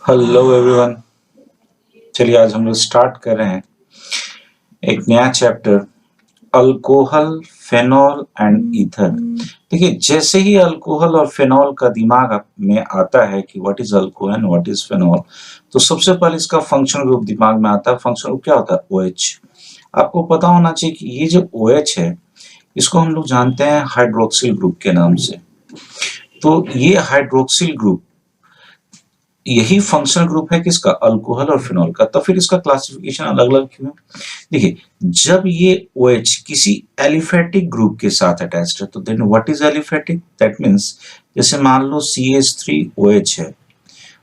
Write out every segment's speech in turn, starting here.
Hello everyone. चलिए आज हम लोग स्टार्ट कर रहे हैं एक नया chapter, alcohol, phenol and ether. देखिए, जैसे ही अल्कोहल और फेनॉल का दिमाग में आता है कि what is alcohol and what is phenol, तो सबसे पहले इसका फंक्शनल ग्रुप दिमाग में आता है। फंक्शनल ग्रुप क्या होता है? OH। आपको पता होना चाहिए कि ये जो OH है, इसको हम लोग जानते हैं हाइड्रोक्सिल ग्रुप के नाम से। तो ये हाइड्रोक्सिल ग्रुप यही फंक्शनल ग्रुप है किसका? अल्कोहल और फिनॉल का। तो फिर इसका क्लासिफिकेशन अलग अलग क्यों है? देखिए, जब ये OH किसी एलिफेटिक ग्रुप के साथ अटैच्ड है, तो then what is aliphatic? That means जैसे मान लो CH3OH है,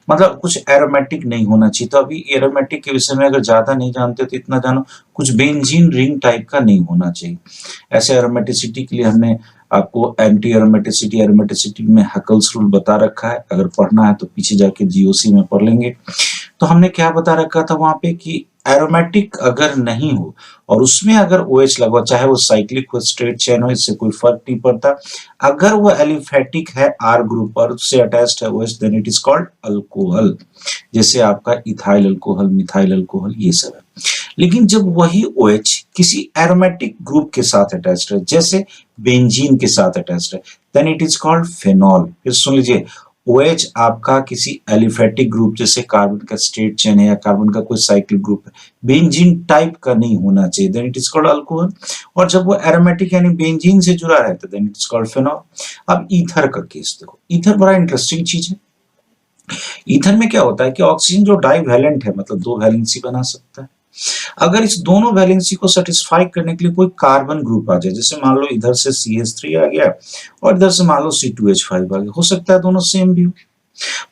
मतलब कुछ एरोमेटिक नहीं होना चाहिए। तो अभी एरोमेटिक के विषय में अगर ज्यादा नहीं जानते तो इतना जानो, कुछ बेंजीन रिंग टाइप का नहीं होना चाहिए। ऐसे एरोमेटिसिटी के लिए हमने आपको एंटी एरोमेटिसिटी, एरोमेटिसिटी में हकल्स रूल बता रखा है। अगर पढ़ना है तो पीछे जाके GOC में पढ़ लेंगे। तो हमने क्या बता रखा था वहां पे कि एरोमेटिक अगर नहीं हो और उसमें अगर OH लगा, चाहे वो साइक्लिक हो, स्ट्रेट चेन हो, इससे कोई फर्क नहीं पड़ता। अगर वो एलिफेटिक है R ग्रुप पर, उससे अटैच्ड है OH, then it is called alcohol. जैसे आपका इथाइल अल्कोहल, मिथाइल अल्कोहल, ये सब है। लेकिन जब वही OH किसी एरोमेटिक ग्रुप के साथ अटैच्ड है, जैसे बेंजीन के साथ अटैच्ड है, then it is called phenol. फिर सुन लीजिए, OH आपका किसी एलिफेटिक ग्रुप, जैसे कार्बन का स्ट्रेट चेन है या कार्बन का कोई साइक्लिक ग्रुप है, बेंजीन टाइप का नहीं होना चाहिए, then it is called alcohol. और जब वो एरोमेटिक यानी बेंजीन से जुड़ा है, तो then it is called phenol. अब ईथर का केस देखो, ईथर बड़ा इंटरेस्टिंग चीज है। ईथर में क्या होता है कि ऑक्सीजन जो डाइवैलेंट है, मतलब दो वैलेंसी बना सकता है। अगर इस दोनों वैलेंसी को सेटिस्फाई करने के लिए कोई कार्बन ग्रुप आ जाए, जैसे मान लो इधर से CH3 आ गया और इधर से मान लो C2H5 आ गया, हो सकता है दोनों सेम भी हो।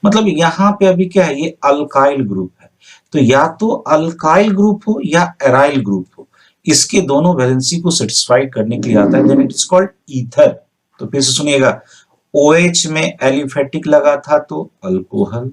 मतलब यहाँ पे अभी क्या है, ये अल्काइल ग्रुप है। तो या तो अल्काइल ग्रुप हो या एराइल ग्रुप हो, इसके दोनों वैलेंसी को सेटिस्फाई करने के लिए आता है, then it is called ether. तो फिर से सुनिएगा, OH में एलिफेटिक लगा था तो अल्कोहल,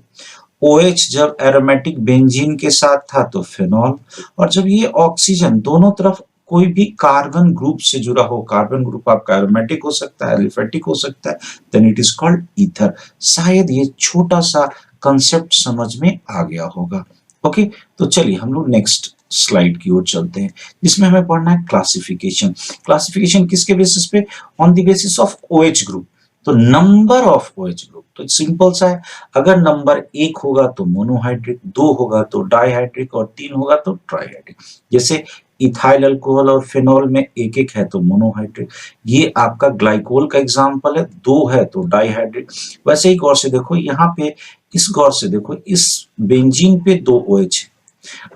OH जब एरोमेटिक बेंजीन के साथ था तो फेनॉल, और जब ये ऑक्सीजन दोनों तरफ कोई भी कार्बन ग्रुप से जुड़ा हो, कार्बन ग्रुप आपका एरोमेटिक हो सकता है, एलिफेटिक हो सकता है, then it is called ether. शायद ये छोटा सा कंसेप्ट समझ में आ गया होगा। ओके, तो चलिए हम लोग नेक्स्ट स्लाइड की ओर चलते हैं, जिसमें हमें पढ़ना है क्लासिफिकेशन। क्लासिफिकेशन किसके बेसिस पे? On the basis of OH group. तो नंबर ऑफ OH ग्रुप तो सिंपल सा है। अगर नंबर 1 होगा तो मोनोहाइड्रिक, 2 होगा तो डाइहाइड्रिक और 3 होगा तो ट्राइहाइड्रिक। जैसे इथाइल अल्कोहल और फेनॉल में एक एक है तो मोनोहाइड्रिक। ये आपका ग्लाइकोल का एग्जांपल है, 2 है तो डाइहाइड्रिक। वैसे ही गौर से देखो यहाँ पे, इस गौर से देखो, इस बेंजीन पे 2 OH है।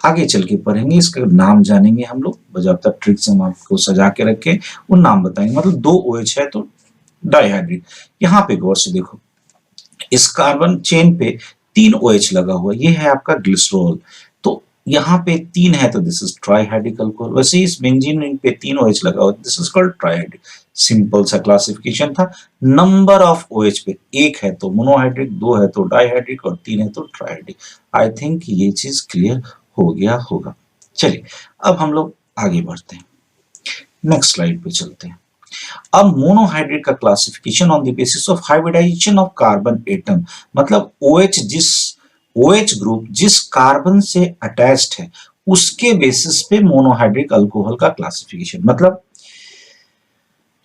आगे चल के पढ़ेंगे, इसका नाम जानेंगे हम लोग। जब तक ट्रिक से हम आपको सजा के रखे वो नाम बताएंगे। मतलब 2 OH है तो डाइहाइड्रिक। यहाँ पे गौर से देखो, इस कार्बन चेन पे 3 OH लगा हुआ, ये है आपका ग्लिसरॉल। तो यहाँ पे 3 है तो दिस इज ट्राइहाइड्रिक अल्कोहल। वैसे इस बेंजीन रिंग पे 3 OH लगा हुआ, this is called trihydric. Simple सा क्लासिफिकेशन था। नंबर ऑफ OH पे 1 है तो मोनोहाइड्रिक, 2 है तो डाइहाइड्रिक और 3 है तो ट्राइहाइड्रिक। आई थिंक ये चीज क्लियर हो गया होगा। चलिए अब हम लोग आगे बढ़ते हैं, नेक्स्ट स्लाइड पे चलते हैं। अब मोनोहाइड्रेट का classification on the basis of hybridization of carbon atom, मतलब OH ग्रुप जिस कार्बन से अटैच्ड है उसके बेसिस पे मोनोहाइड्रिक अल्कोहल का क्लासिफिकेशन। मतलब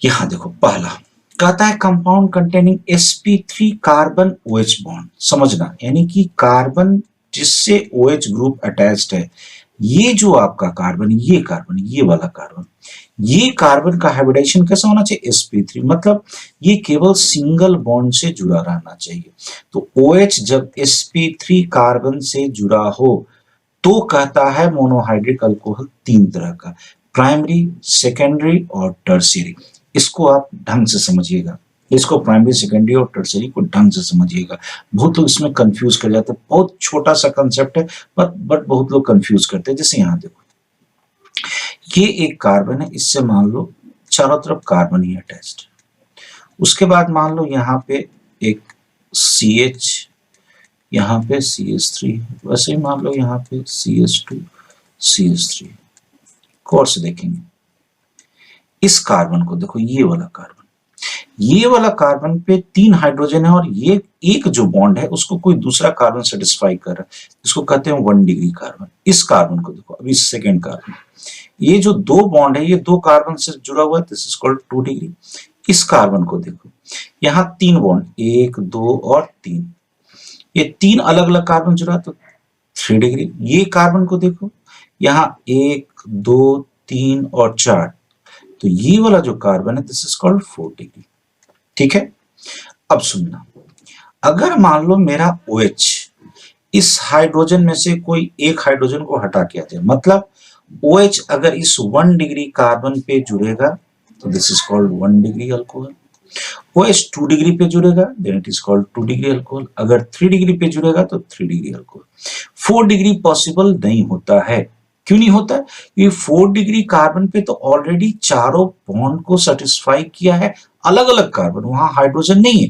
यहां देखो, पहला कहता है compound containing sp3 carbon OH bond. समझना, यानी कि कार्बन जिससे OH ग्रुप अटैच्ड है, ये जो आपका कार्बन, ये वाला कार्बन, ये कार्बन का हाइब्रिडाइजेशन कैसा होना चाहिए? sp3। मतलब ये केवल सिंगल बॉन्ड से जुड़ा रहना चाहिए। तो OH जब sp3 कार्बन से जुड़ा हो तो कहता है मोनोहाइड्रिक अल्कोहल। 3 तरह का, प्राइमरी, सेकेंडरी और टर्शियरी। इसको आप ढंग से समझिएगा, इसको प्राइमरी, सेकेंडरी और टर्शियरी को ढंग से समझिएगा। बहुत लोग इसमें कंफ्यूज कर जाते हैं। बहुत छोटा सा कंसेप्ट है, बट बहुत लोग कंफ्यूज करते हैं। जैसे यहाँ देखो, ये एक कार्बन है, इससे मान लो चारों तरफ कार्बन ही अटैच्ड। उसके बाद मान लो यहाँ पे एक CH, यहाँ पे CH3, वैसे ही मान लो यहाँ पे CH2, CH3। गौर से देखेंगे इस कार्बन को, देखो ये वाला कार्बन, ये वाला कार्बन पे 3 हाइड्रोजन है और ये एक जो बॉन्ड है उसको कोई दूसरा कार्बन सेटिस्फाई कर रहा है, इसको कहते हैं 1 डिग्री कार्बन। इस कार्बन को देखो, अभी सेकेंड कार्बन, ये जो 2 बॉन्ड है ये 2 कार्बन से जुड़ा हुआ है, दिस इज कॉल्ड 2 डिग्री। इस कार्बन को देखो, यहाँ 3 बॉन्ड, 1 2 और 3, ये 3 अलग अलग कार्बन जुड़ा तो 3 डिग्री। ये कार्बन को देखो, यहाँ 1 2 3 और 4, तो ये वाला जो कार्बन है दिस इज कॉल्ड 4 डिग्री। ठीक है, अब सुनना, अगर मान लो मेरा OH इस हाइड्रोजन में से कोई एक हाइड्रोजन को हटा के आ जाए, मतलब OH अगर इस 1 डिग्री कार्बन पे जुड़ेगा तो this is called 1 degree alcohol. OH 2 degree पे जुड़ेगा then it is called 2 degree alcohol. अगर 3 डिग्री पे जुड़ेगा तो 3 डिग्री अल्कोहल। 4 डिग्री पॉसिबल नहीं होता है। क्यों नहीं होता? ये 4 डिग्री कार्बन पे तो ऑलरेडी चारों बॉन्ड को सेटिस्फाई किया है, अलग अलग कार्बन, वहां हाइड्रोजन नहीं है,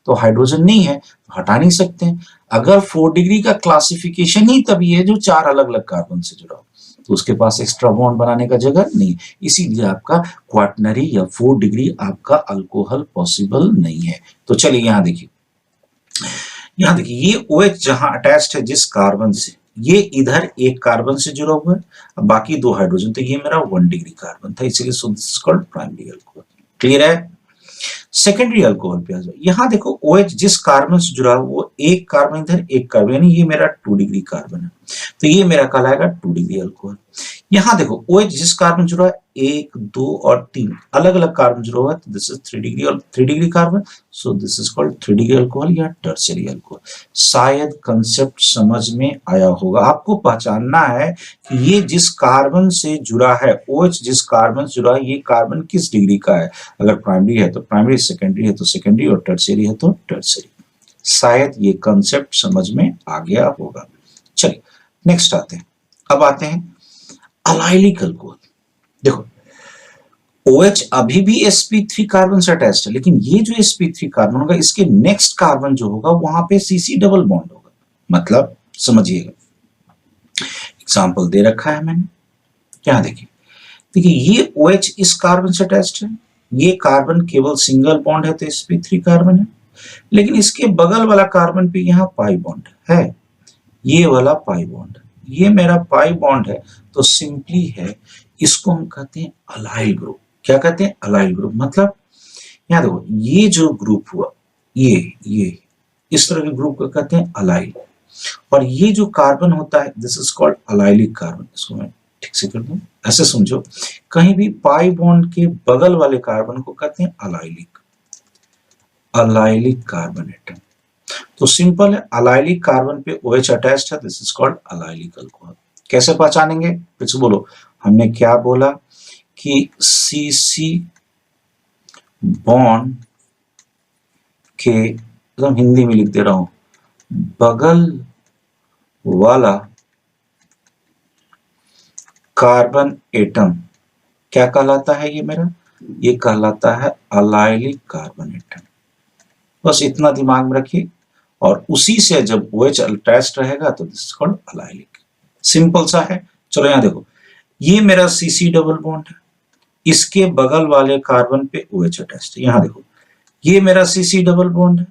तो हाइड्रोजन नहीं है तो हटा नहीं सकते हैं। अगर 4 डिग्री का क्लासिफिकेशन ही तभी है जो 4 अलग अलग कार्बन से जुड़ा हो, तो उसके पास एक्स्ट्रा बॉन्ड बनाने का जगह नहीं है, इसीलिए आपका क्वाटनरी या 4 डिग्री आपका अल्कोहल पॉसिबल नहीं है। तो चलिए यहां देखिए, ये OH जहां अटैच्ड है जिस कार्बन से, ये इधर एक कार्बन से जुड़ा हुआ है, अब बाकी 2 हाइड्रोजन, तो ये मेरा 1 डिग्री कार्बन था, इसीलिए so this is called primary alcohol. Clear है? सेकेंडरी अल्कोहल पे आ जाओ, यहां देखो OH जिस कार्बन से जुड़ा वो एक कार्बन इधर एक कार्बन, यानी ये मेरा 2 डिग्री कार्बन है, तो ये मेरा कहलाएगा 2 डिग्री अल्कोहल। यहां देखो OH जिस कार्बन जुड़ा है 1 2 और 3 अलग अलग कार्बन जुड़ा हुआ है, तो दिस इज 3 डिग्री और 3 degree carbon, so this is called 3 degree alcohol या टर्शियरी अल्कोहल। शायद कंसेप्ट समझ में आया होगा। आपको पहचानना है कि ये जिस कार्बन से जुड़ा है, OH जिस कार्बन से जुड़ा है, ये कार्बन किस डिग्री का है। अगर प्राइमरी है तो प्राइमरी, सेकेंडरी है तो सेकेंडरी और टर्शियरी है तो टर्शियरी। शायद ये कंसेप्ट समझ में आ गया होगा। चलिए नेक्स्ट आते हैं। अब आते हैं अलाइलिक अल्कोहल। देखो OH अभी भी sp3 कार्बन से अटैच्ड है, लेकिन ये जो sp3 कार्बन होगा इसके नेक्स्ट कार्बन जो होगा वहां पे CC डबल बॉन्ड होगा। मतलब समझिएगा, एग्जांपल दे रखा है मैंने, क्या देखिए ये OH इस कार्बन से अटैच्ड है, ये कार्बन केवल सिंगल बॉन्ड है तो sp3 कार्बन है, लेकिन इसके बगल वाला कार्बन पे यहाँ पाई बॉन्ड है, ये वाला पाई बॉन्ड, ये मेरा पाई बॉन्ड है, तो सिंपली है इसको हम कहते हैं अलाइल ग्रुप। क्या कहते हैं? Allyl group. मतलब यहाँ देखो ये जो ग्रुप हुआ, ये इस तरह के ग्रुप को कहते हैं अलाइल, और ये जो कार्बन होता है this is called allylic carbon. इसको मैं ठीक से कर दूं, ऐसे समझो, कहीं भी पाई बॉन्ड के बगल वाले कार्बन को कहते हैं अलाइलिक कार्बन एटम। तो सिंपल है, अलाइलिक कार्बन पे OH अटैच्ड है, this is called allylic alcohol. कैसे पहचानेंगे? फिर से बोलो, हमने क्या बोला कि CC बॉन्ड के, एकदम हिंदी में लिख दे रहा हूं, बगल वाला कार्बन एटम क्या कहलाता है? ये मेरा, ये कहलाता है अलाइलिक कार्बन एटम। बस इतना दिमाग में रखिए, और उसी से जब OH अटैच्ड रहेगा तो this is called allylic. Simple सा है। चलो यहां देखो, ये मेरा CC डबल बॉन्ड है, इसके बगल वाले कार्बन पे OH अटैच्ड है। यहां देखो, ये मेरा CC डबल बॉन्ड है,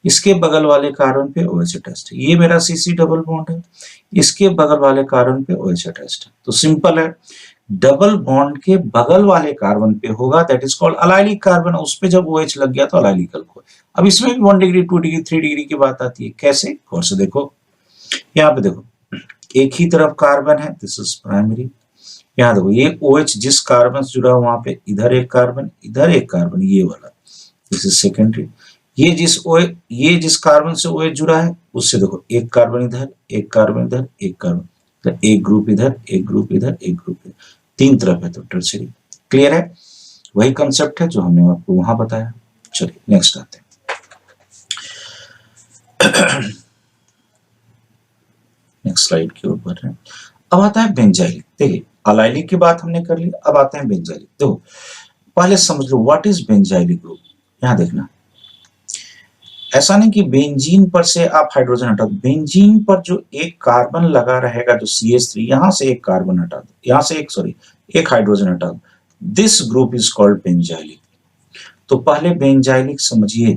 इसके बगल वाले कार्बन पे OH अटैच्ड है, ये मेरा CC डबल बॉन्ड है, इसके बगल वाले कार्बन पे OH अटैच्ड है। तो सिंपल है, डबल बॉन्ड के बगल वाले कार्बन पे होगा that is called allylic carbon, उस पे जब OH लग गया तो अलाइलिक अल्कोहल। अब इसमें भी 1 डिग्री 2 डिग्री 3 डिग्री की बात आती है। कैसे? गौर से देखो, यहाँ पे देखो एक ही तरफ कार्बन है, दिस इज प्राइमरी। यहाँ देखो ये OH जिस कार्बन से जुड़ा वहां पे इधर एक कार्बन, इधर एक कार्बन, ये वाला, दिस इज सेकेंडरी। ये जिस कार्बन से OH जुड़ा है उससे देखो एक कार्बन इधर, एक कार्बन इधर, एक कार्बन, तो एक ग्रुप इधर, एक ग्रुप इधर, एक ग्रुप इधर, 3 तरफ है तो टर्शियरी। क्लियर है? वही कंसेप्ट है जो हमने आपको वहां बताया। चलिए नेक्स्ट आते हैं। नेक्स्ट स्लाइड की ओर बढ़ रहे हैं। अब आता है बेंजाइलिक। देखिए अलाइलिक की बात हमने कर ली, अब आते हैं बेंजाइलिक। देखो पहले समझ लो व्हाट इज बेंजाइलिक ग्रुप। यहां देखना, ऐसा नहीं कि बेंजीन पर से आप हाइड्रोजन हटा दो, बेंजीन पर जो एक कार्बन लगा रहेगा जो CH3, यहां से एक कार्बन हटा दो, यहां से एक हाइड्रोजन हटा दो, this group is called benzylic. तो पहले बेंजाइलिक समझिए,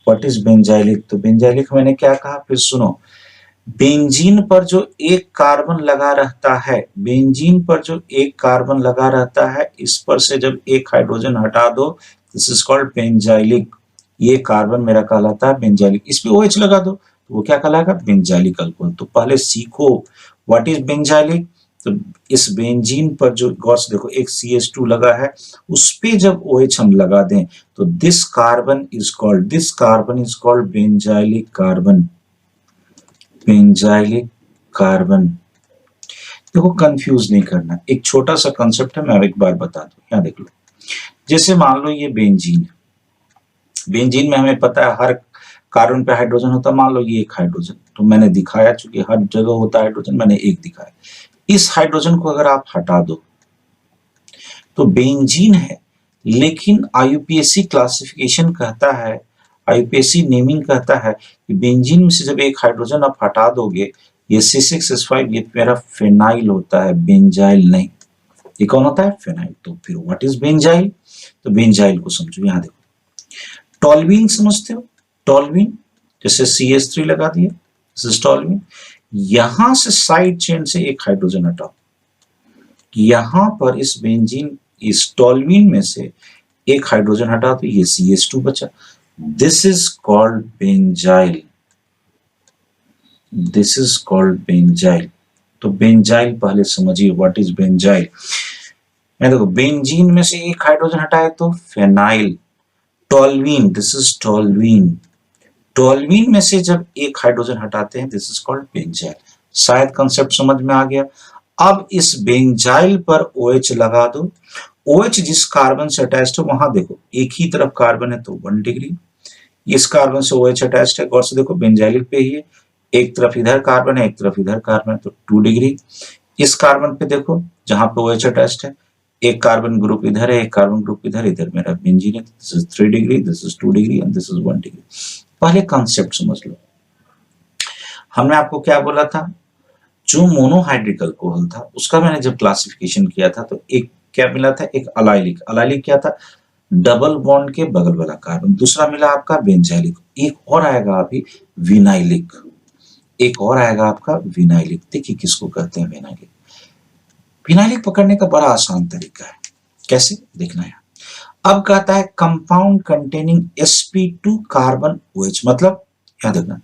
व्हाट इज बेंजाइलिक। तो बेंजाइलिक मैंने क्या कहा, फिर सुनो। बेंजीन पर जो एक कार्बन लगा रहता है, बेंजीन पर जो एक कार्बन लगा रहता है, इस पर से जब एक हाइड्रोजन हटा दो, दिस इज कॉल्ड बेंजाइलिक। ये कार्बन मेरा कहलाता है बेंजाइलिक। इस पे OH लगा दो तो वो क्या कहलाएगा, बेंजाइलिक अल्कोहल। तो पहले सीखो व्हाट इज बेंजाइलिक। तो इस बेंजीन पर जो गौर से देखो एक CH2 लगा है, उस पे जब OH हम लगा दें तो this carbon is called benzylic carbon. Benzylic carbon. देखो कंफ्यूज नहीं करना, एक छोटा सा कंसेप्ट है, मैं एक बार बता दूं। यहाँ देख लो, जैसे मान लो ये बेंजीन है, बेंजीन में हमें पता है हर कार्बन पे हाइड्रोजन होता है। मान लो ये एक हाइड्रोजन, तो मैंने दिखाया, चूंकि हर जगह होता है हाइड्रोजन, मैंने एक दिखाया। इस हाइड्रोजन को अगर आप हटा दो तो बेंजीन है, लेकिन IUPAC क्लासिफिकेशन कहता है, IUPAC नेमिंग कहता है कि बेंजीन में से जब एक हाइड्रोजन आप हटा दोगे, ये C6H5, ये मेरा फेनाइल होता है, बेंजाइल नहीं। ये कौन होता है, फेनाइल। तो फिर व्हाट इज बेंजाइल। तो बेंजाइल को समझो। यहाँ देखो टॉल्यूइन समझते हो, टॉल्यूइन, जैसे CH3 लगा दिया, दिस इज टॉल्यूइन। यहां से साइड चेन से एक हाइड्रोजन हटाओ, यहां पर इस बेंजीन, इस टॉल्यूइन में से एक हाइड्रोजन हटा तो ये CH2 बचा, this is called benzyl, this is called benzyl. तो बेंजाइल पहले समझिए, व्हाट इज बेंजाइल। मैं देखो बेंजीन में से एक हाइड्रोजन हटाए तो phenyl, toluene, this is toluene. Toluene में से जब एक हाइड्रोजन हटाते हैं, दिस इज कॉल्ड बेंजाइल। शायद कंसेप्ट समझ में आ गया। अब इस बेंजाइल पर OH लगा दो, OH जिस कार्बन से अटैच्ड है, वहां देखो एक ही तरफ कार्बन है तो 1 डिग्री, इस कार्बन से OH अटैच्ड है, गौर से देखो बेंजाइलिक पे ही है, एक तरफ इधर कार्बन है, एक तरफ इधर कार्बन है, तो 2 डिग्री। इस कार्बन पे देखो जहां पे OH अटैच्ड है, एक कार्बन ग्रुप इधर है, एक कार्बन ग्रुप इधर, इधर मेरा बेंजीन है, this is 3 degree, this is 2 degree and this is 1 degree. पहले कॉन्सेप्ट समझ लो। हमने आपको क्या बोला था, जो मोनोहाइड्रिक अल्कोहल था उसका मैंने जब क्लासिफिकेशन किया था तो एक क्या मिला था, एक अलाइलिक। अलाइलिक क्या था, डबल बॉन्ड के बगल वाला कार्बन। दूसरा मिला आपका बेंजाइलिक। एक और आएगा अभी विनाइलिक, एक और आएगा आपका विनाइलिक। देखिए किसको कहते हैं विनाइलिक। विनाइलिक पकड़ने का बड़ा आसान तरीका है, कैसे देखना है। अब कहता है compound containing sp2 carbon OH, मतलब यहाँ देखना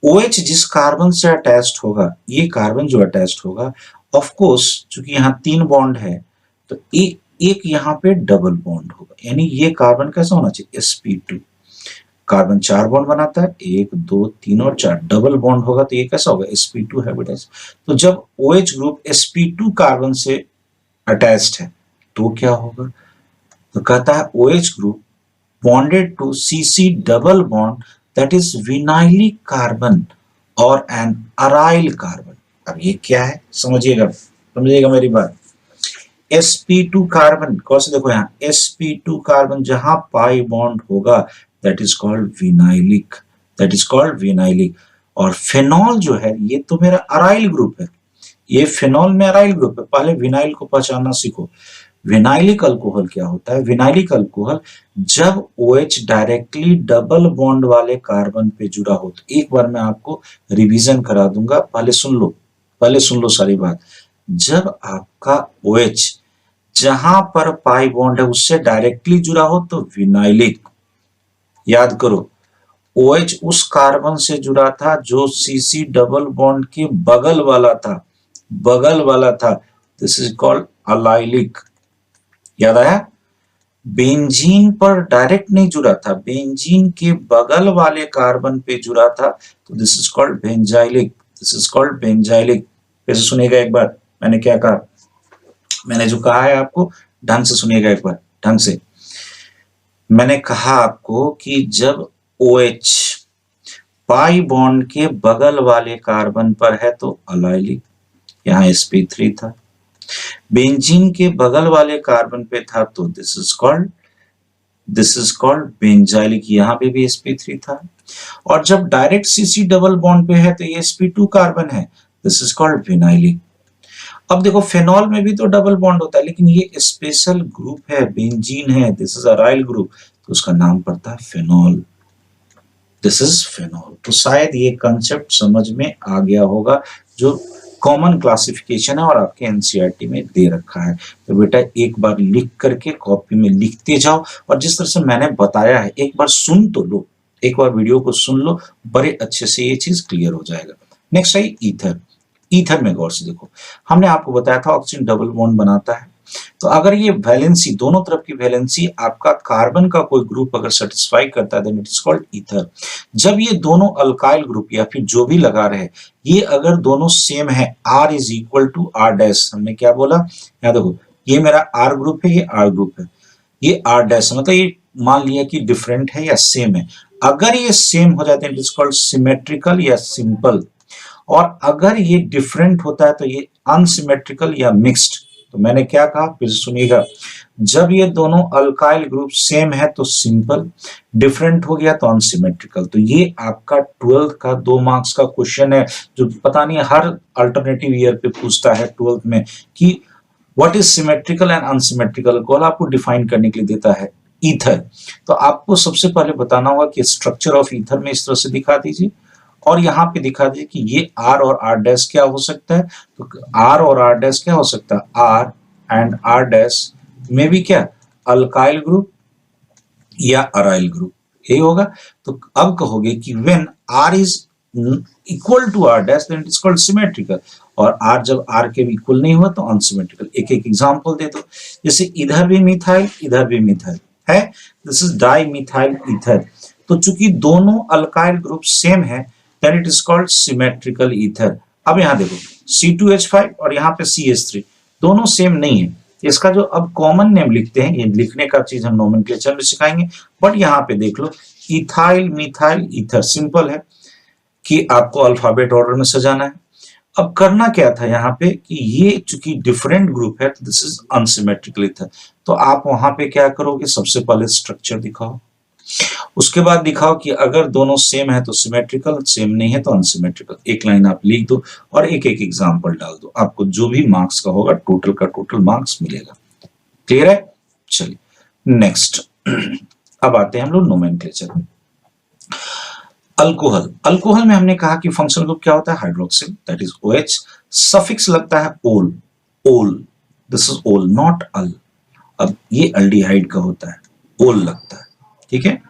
OH जिस कार्बन से अटैच्ड होगा, ये कार्बन जो अटैच्ड होगा, ऑफ कोर्स चूंकि यहाँ 3 बॉन्ड है तो एक यहाँ पे डबल बॉन्ड होगा, यानी ये कार्बन कैसा होना चाहिए, sp2। कार्बन 4 बॉन्ड बनाता है, 1 2 3 और 4, डबल बॉन्ड होगा तो ये कैसा होगा, sp2 हाइब्रिडाइज। तो जब OH ग्रुप sp2 कार्बन से अटैच्ड है तो क्या होगा, तो कहता है OH group bonded to CC double bond, that is vinylic carbon और एन अराइल कार्बन। अब ये क्या है समझिएगा, समझिएगा मेरी बात। sp2 कार्बन, कौन से देखो यहाँ sp2 कार्बन जहां पाई बॉन्ड होगा, that is called vinylic, that is called vinylic. और फेनॉल जो है ये तो मेरा अराइल ग्रुप है, ये फेनॉल में अराइल ग्रुप है। पहले विनाइल को पहचानना सीखो। विनाइलिक अल्कोहल क्या होता है, विनाइलिक अल्कोहल जब OH डायरेक्टली डबल बॉन्ड वाले कार्बन पे जुड़ा हो। तो एक बार मैं आपको रिवीजन करा दूंगा, पहले सुन लो, पहले सुन लो सारी बात। जब आपका OH जहां पर पाई बॉन्ड है उससे डायरेक्टली जुड़ा हो तो विनाइलिक, याद करो OH उस कार्बन से जुड़ा था जो CC डबल बॉन्ड के बगल वाला था, बगल वाला था, दिस इज कॉल्ड अलाइलिक। याद आया, बेंजीन पर डायरेक्ट नहीं जुड़ा था, बेंजीन के बगल वाले कार्बन पे जुड़ा था, तो this is called benzylic, this is called benzylic. फिर से सुनिएगा एक बार, मैंने क्या कहा, मैंने जो कहा है आपको ढंग से सुनिएगा एक बार, ढंग से। मैंने कहा आपको कि जब OH पाई बॉन्ड के बगल वाले कार्बन पर है तो अलाइलिक, यहाँ sp3 था। बेंजीन के बगल वाले कार्बन पे था तो दिस इज कॉल्ड बेंजाइलिक, यहाँ पे भी sp3 था। और जब डायरेक्ट CC डबल बॉन्ड पे है तो ये sp2 कार्बन है, दिस इज कॉल्ड विनाइलिक। अब देखो फेनॉल में भी तो डबल बॉन्ड होता है, लेकिन ये स्पेशल ग्रुप है, बेंजीन है, दिस इज अराइल ग्रुप, तो उसका नाम पड़ता है फेनॉल, दिस इज फेनॉल। तो शायद ये कंसेप्ट समझ में आ गया होगा, जो कॉमन क्लासिफिकेशन है और आपके एनसीईआरटी में दे रखा है। तो बेटा एक बार लिख करके कॉपी में लिखते जाओ, और जिस तरह से मैंने बताया है एक बार सुन तो लो, एक बार वीडियो को सुन लो, बड़े अच्छे से ये चीज क्लियर हो जाएगा। नेक्स्ट है ईथर। ईथर में गौर से देखो, हमने आपको बताया था ऑक्सीजन डबल बॉन्ड बनाता है, तो अगर ये वैलेंसी, दोनों तरफ की वैलेंसी आपका कार्बन का कोई ग्रुप अगर सेटिस्फाई करता है, then it is called ether. जब ये दोनों अल्काइल ग्रुप या फिर जो भी लगा रहे, ये अगर दोनों सेम है, R is equal to R dash, हमने क्या बोला, यहाँ देखो ये मेरा R ग्रुप है, ये R ग्रुप है, ये R डैश, मतलब ये मान लिया कि डिफरेंट है या सेम है। अगर ये सेम हो जाते हैं, इट इज कॉल्ड सिमेट्रिकल या सिंपल, और अगर ये डिफरेंट होता है तो ये अनसिमेट्रिकल या मिक्स्ड। तो मैंने क्या कहा, फिर सुनिएगा, जब ये दोनों अल्काइल ग्रुप सेम है तो सिंपल, डिफरेंट हो गया तो अनसिमेट्रिकल। तो ये आपका 12th का 2 मार्क्स का क्वेश्चन है, जो पता नहीं हर अल्टरनेटिव ईयर पे पूछता है 12th में कि what is symmetrical and unsymmetrical, call आपको डिफाइन करने के लिए देता है ईथर। तो आपको सबसे पहले बताना होगा कि स्ट्रक्चर ऑफ ईथर में इस तरह से दिखा दीजिए, और यहाँ पे दिखा दीजिए कि ये R और R डैश क्या हो सकता है। तो R और R डैश क्या हो सकता है, R एंड R डैश में भी क्या, अल्काइल ग्रुप या अराइल ग्रुप, यही होगा। तो अब कहोगे कि when R is equal to R dash then it is called symmetrical, और R जब R के इक्वल नहीं हुआ तो अनसिमेट्रिकल। एक एक एग्जांपल दे दो, जैसे इधर भी मिथाइल इधर भी मिथाइल है, this is di methyl ether. तो चूंकि दोनों अल्काइल ग्रुप सेम है, then it is called symmetrical ether। अब यहाँ देखो C2H5 और यहाँ पे CH3 दोनों सेम नहीं है, इसका जो अब कॉमन नेम लिखते हैं, ये लिखने का चीज हम नोमेनक्लेचर में सिखाएंगे, बट यहाँ पे देख लो इथाइल मिथाइल ईथर, सिंपल है कि आपको अल्फाबेट ऑर्डर में सजाना है। अब करना क्या था यहाँ पे कि ये चूंकि डिफरेंट ग्रुप है, तो दिस इज अनसिमेट्रिकल ईथर। तो आप वहां पे क्या करोगे, सबसे पहले स्ट्रक्चर दिखाओ, उसके बाद दिखाओ कि अगर दोनों सेम है तो सिमेट्रिकल, सेम नहीं है तो अनसिमेट्रिकल। एक लाइन आप लिख दो और एक एक एग्जांपल डाल दो, आपको जो भी मार्क्स का होगा टोटल का टोटल मार्क्स मिलेगा। क्लियर है? चलिए नेक्स्ट अब आते हैं हम लोग नोमेनक्लेचर में। अल्कोहल, अल्कोहल में हमने कहा कि फंक्शनल ग्रुप क्या होता है, hydroxyl, that is OH। Suffix लगता है ओल, ओल, दिस इज ओल नॉट अल। अब ये अल्डिहाइड का होता है, ओल लगता है, ठीक है।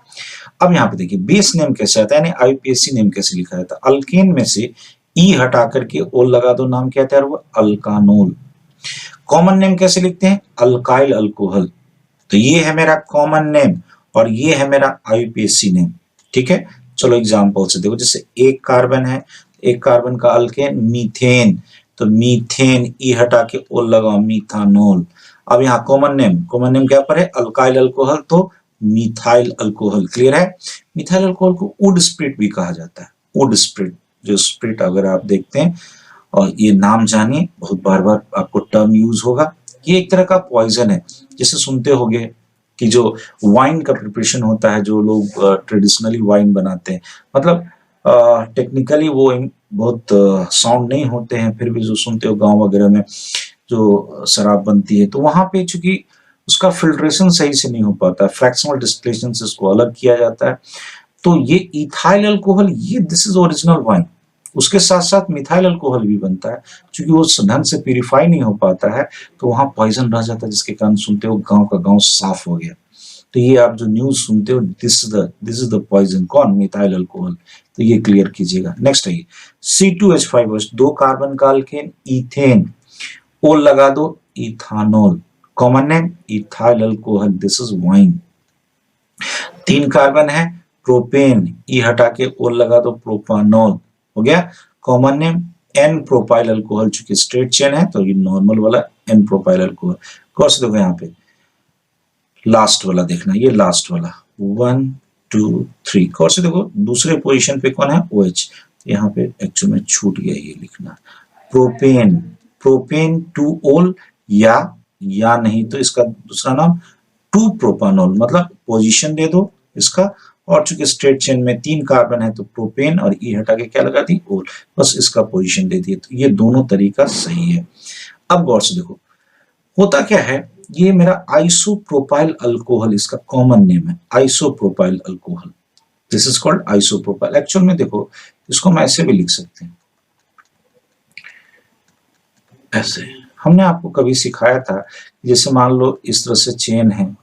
अब यहाँ पे देखिए बेस नेम कैसे आता है, यानी आईपीएससी नेम कैसे लिखा जाता है। अल्केन में से ई हटा करके ओल लगा दो, नाम क्या तैयार हुआ, अल्कानोल। कॉमन नेम कैसे लिखते हैं, अल्काइल अल्कोहल। तो ये है मेरा कॉमन नेम और ये है मेरा आईपीएससी नेम, ठीक है। चलो एग्जांपल से देखो, जैसे एक कार्बन है, एक कार्बन का अल्केन मीथेन, तो मीथेन ई हटा के ओल लगाओ, मीथानोल। अब यहाँ कॉमन नेम क्या पर है, अल्काइल अल्कोहल, तो मिथाइल अल्कोहल। क्लियर है? मिथाइल अल्कोहल को वुड स्प्रिट भी कहा जाता है, वुड स्प्रिट, जो स्प्रिट अगर आप देखते हैं, और ये नाम जानिए, बहुत बार बार आपको टर्म यूज होगा। ये एक तरह का पॉइजन है, जैसे सुनते होंगे कि जो वाइन का प्रिपरेशन होता है, जो लोग ट्रेडिशनली वाइन बनाते हैं, मतलब टेक्निकली वो बहुत साउंड नहीं होते हैं, फिर भी जो सुनते हो गांव वगैरह में जो शराब बनती है, तो वहां पे चूंकि उसका फिल्ट्रेशन सही से नहीं हो पाता, फ्रैक्शनल डिस्टिलेशन से उसको अलग किया जाता है। तो ये इथाइल अल्कोहल, ये दिस इज ओरिजिनल वाइन, उसके साथ साथ मिथाइल अल्कोहल भी बनता है, क्योंकि वो ढंग से प्यूरिफाई नहीं हो पाता है, तो वहां पॉइजन रह जाता है, जिसके कारण सुनते हो गांव का गांव साफ हो गया। तो ये आप जो न्यूज सुनते हो, दिस इज द पॉइजन, कौन, मिथाइल अल्कोहल। तो ये क्लियर कीजिएगा। नेक्स्ट है C2H5, 2 कार्बन का अल्केन, इथेन, ओल लगा दो, ethanol. Common name ethyl alcohol, this is wine. 3 carbon है, प्रोपेन, ई हटा के ओल लगा दो, प्रोपानोल, हो गया। Common name N propyl alcohol, चूंकि स्ट्रेट चेन है तो ये नॉर्मल वाला एन प्रोपाइल अल्कोहल। कौन से देखो यहाँ पे लास्ट वाला देखना, ये लास्ट वाला 1 2 3, कौन से देखो दूसरे पोजीशन पे कौन है, OH। यहाँ पे एक्चुअली में छूट गया ये लिखना, प्रोपेन, प्रोपेन 2 ओल, या नहीं तो इसका दूसरा नाम 2 प्रोपानोल, मतलब पोजीशन दे दो इसका, और चूंकि स्ट्रेट चेन में 3 कार्बन है तो प्रोपेन, और ई हटा के क्या लगा दी, ओल, बस इसका पोजीशन दे दिए। तो ये दोनों तरीका सही है। अब गौर से देखो, होता क्या है, ये मेरा आइसोप्रोपाइल अल्कोहल इसका कॉमन नेम है, isopropyl alcohol, this is called isopropyl. Actual में देखो, इसको हम ऐसे भी लिख सकते हैं, ऐसे। हमने आपको कभी सिखाया था, जैसे मान लो इस तरह से चेन है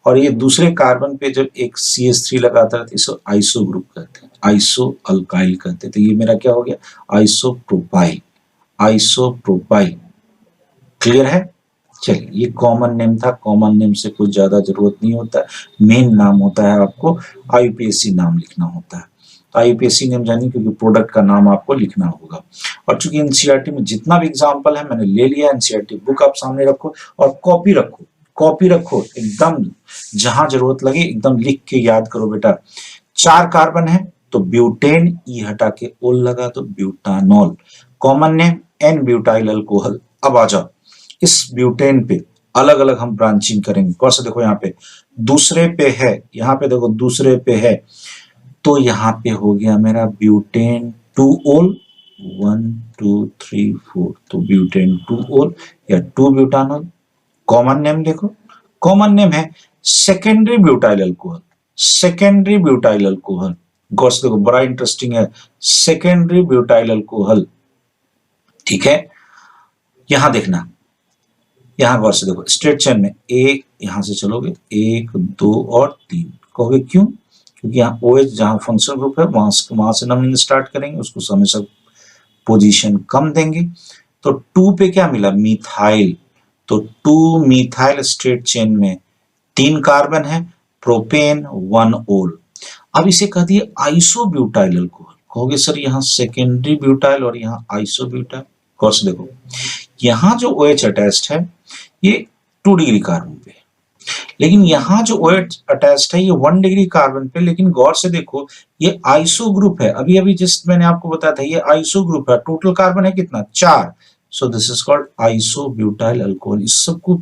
और ये दूसरे कार्बन पे जब एक CH3 लगाता है तो इसे आइसो ग्रुप कहते हैं, आइसो अल्काइल कहते हैं। तो ये मेरा क्या हो गया, आइसोप्रोपाइल, आइसोप्रोपाइल। क्लियर है? चलिए, ये कॉमन नेम था, कॉमन नेम से कुछ ज्यादा जरूरत नहीं होता, मेन नाम होता है आपको IUPAC नाम लिखना होता है। IUPAC नेम जानिए, क्योंकि प्रोडक्ट का नाम आपको लिखना होगा। और चूंकि NCERT में जितना भी एग्जाम्पल है मैंने ले लिया, NCERT बुक आप सामने रखो और कॉपी रखो, कॉपी रखो एकदम, जहां जरूरत लगे एकदम लिख के याद करो बेटा। 4 कार्बन है तो ब्यूटेन, ई हटा के ओल लगा तो butanol. Common name N butyl alcohol. अब आ जाओ, इस ब्यूटेन पे अलग अलग हम ब्रांचिंग करेंगे। कौन सा, देखो यहाँ पे दूसरे पे है, यहाँ पे देखो दूसरे पे है, तो यहाँ पे हो गया मेरा ब्यूटेन 2 ओल, 1 2 3 4, तो ब्यूटेन 2 ओल या 2 ब्यूटानॉल। कॉमन नेम देखो, कॉमन नेम है secondary butyl alcohol, secondary butyl alcohol. गौर से देखो, बड़ा इंटरेस्टिंग है, सेकेंडरी ब्यूटाइल अल्कोहल। ठीक है, यहां देखना, यहां गौर से देखो, स्ट्रेट चेन में एक, यहां से चलोगे 1 2 और 3, कहोगे क्यों? क्योंकि यहाँ OH जहां फंक्शनल ग्रुप है वहां से नंबरिंग स्टार्ट करेंगे, उसको हमेशा पोजीशन कम देंगे। तो 2 पे क्या मिला, मिथाइल, तो 2 मिथाइल स्ट्रेट चेन में 3 कार्बन है, प्रोपेन 1 ओल। अब इसे कह दिए आइसोब्यूटाइल अल्कोहल। कहोगे सर यहाँ सेकेंडरी ब्यूटाइल और यहाँ आइसोब्यूटाइल। गौर से देखो, यहाँ जो OH अटैच्ड है ये 2 डिग्री कार्बन पे, लेकिन यहाँ जो OH अटैच्ड है ये 1 डिग्री कार्बन पे। लेकिन गौर से देखो, ये आइसो ग्रुप है, अभी अभी जिस मैंने आपको बताया था ये आइसो ग्रुप है। टोटल कार्बन है कितना, 4। So this is called isobutyl alcohol. इस सबको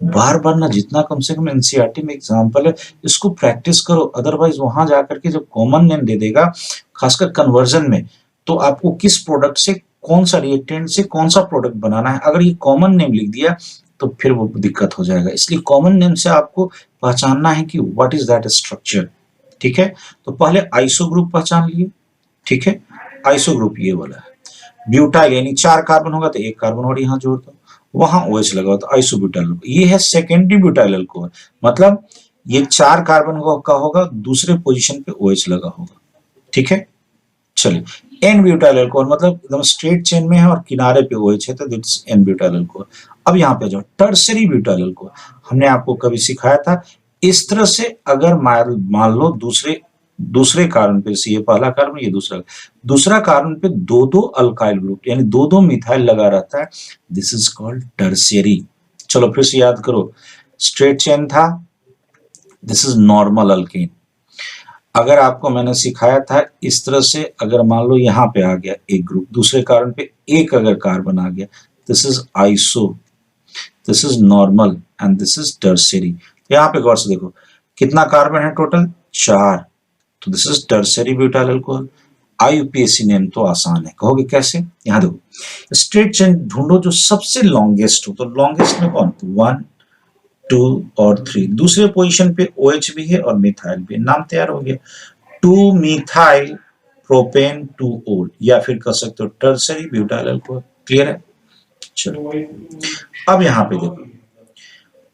बार बार ना, जितना कम से कम NCERT में एग्जाम्पल है इसको प्रैक्टिस करो, अदरवाइज वहां जाकर के जब कॉमन नेम दे देगा, खासकर कन्वर्जन में, तो आपको किस प्रोडक्ट से, कौन सा रिएक्टेंट से कौन सा प्रोडक्ट बनाना है, अगर ये कॉमन नेम लिख दिया तो फिर वो दिक्कत हो जाएगा। इसलिए कॉमन नेम से आपको पहचानना है कि व्हाट इज दैट स्ट्रक्चर। ठीक है, तो पहले आइसो ग्रुप पहचान लिए। ठीक है, आइसो ग्रुप ये वाला है, ब्यूटाइल यानी 4 कार्बन होगा तो 1 कार्बन और यहाँ जोड़ दो, वहां OH लगा तो आइसोब्यूटाइल। ये है सेकेंडरी ब्यूटाइल अल्कोहल, मतलब ये 4 कार्बन का होगा, दूसरे पोजीशन पे OH लगा होगा। ठीक है, चलिए, एन ब्यूटाइल अल्कोहल मतलब एकदम स्ट्रेट चेन में है और किनारे पे OH है तो दिट्स एन ब्यूटाइल अल्कोहल। अब यहाँ पे जाओ, टर्सरी ब्यूटाइल अल्कोहल। हमने आपको कभी सिखाया था, इस तरह से अगर मान लो दूसरे कार्बन पे, ये पहला कार्बन ये दूसरा कार्बन पे 2-2 अल्काइल ग्रुप यानी 2-2 मिथाइल लगा रहता है, दिस इज कॉल्ड टर्शियरी। चलो फिर से याद करो, स्ट्रेट चेन था, दिस इज नॉर्मल अल्केन। अगर आपको मैंने सिखाया था इस तरह से, अगर मान लो यहाँ पे आ गया एक ग्रुप, दूसरे कार्बन पे एक अगर कार्बन आ गया, this is iso, this is normal and this is tertiary. यहाँ पे गौर से देखो कितना कार्बन है टोटल, 4, तो this is tertiary butyl alcohol. IUPAC name तो आसान है, कहोगे कैसे? यहाँ देखो, स्ट्रेट चेन ढूंढो जो सबसे लॉन्गेस्ट हो, तो लॉन्गेस्ट में कौन, 1 2 और 3, दूसरे पोजीशन पे OH भी है और मिथाइल भी, नाम तैयार हो गया, 2 मिथाइल प्रोपेन 2 ओल, या फिर कह सकते हो टर्शियरी ब्यूटाइल अल्कोहल। क्लियर है? चलो अब यहाँ पे देखो,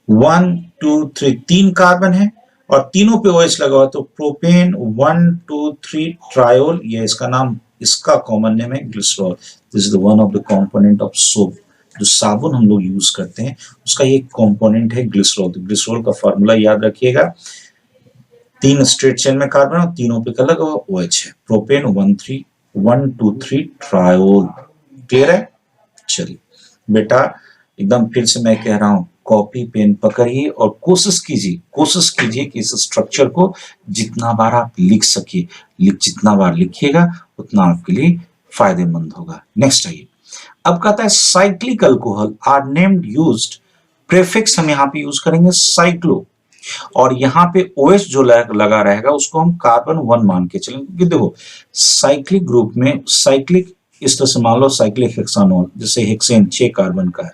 1 2 3 3 कार्बन है और तीनों पे OH लगा हुआ, तो प्रोपेन 1 2 3 ट्रायोल, ये इसका नाम, इसका कॉमन नेम है glycerol. This is the one of the component of soap, जो साबुन हम लोग यूज करते हैं उसका ये कंपोनेंट है ग्लिसरॉल। तो ग्लिसरॉल का फार्मूला याद रखिएगा, 3 स्ट्रेट चेन में कार्बन और तीनों पे क्या लगा हुआ, OH है, प्रोपेन 1 2 3 ट्रायोल। क्लियर है? चलिए बेटा, एकदम फिर से मैं कह रहा हूं, कॉपी पेन पकड़िए और कोशिश कीजिए कि इस स्ट्रक्चर को जितना बार आप लिख सकिए, जितना बार लिखिएगा उतना आपके लिए फायदेमंद होगा। नेक्स्ट आइए, अब कहता है cyclic alcohol are named used, prefix हम यहाँ पे यूज करेंगे साइक्लो, और यहाँ पे OH जो लगा रहेगा उसको हम कार्बन 1 मान के चलेंगे, क्योंकि देखो साइक्लिक ग्रुप में साइक्लिक इस तरह से मान लो साइक्लिक हेक्सानोल, जैसे हेक्सेन 6 कार्बन का है,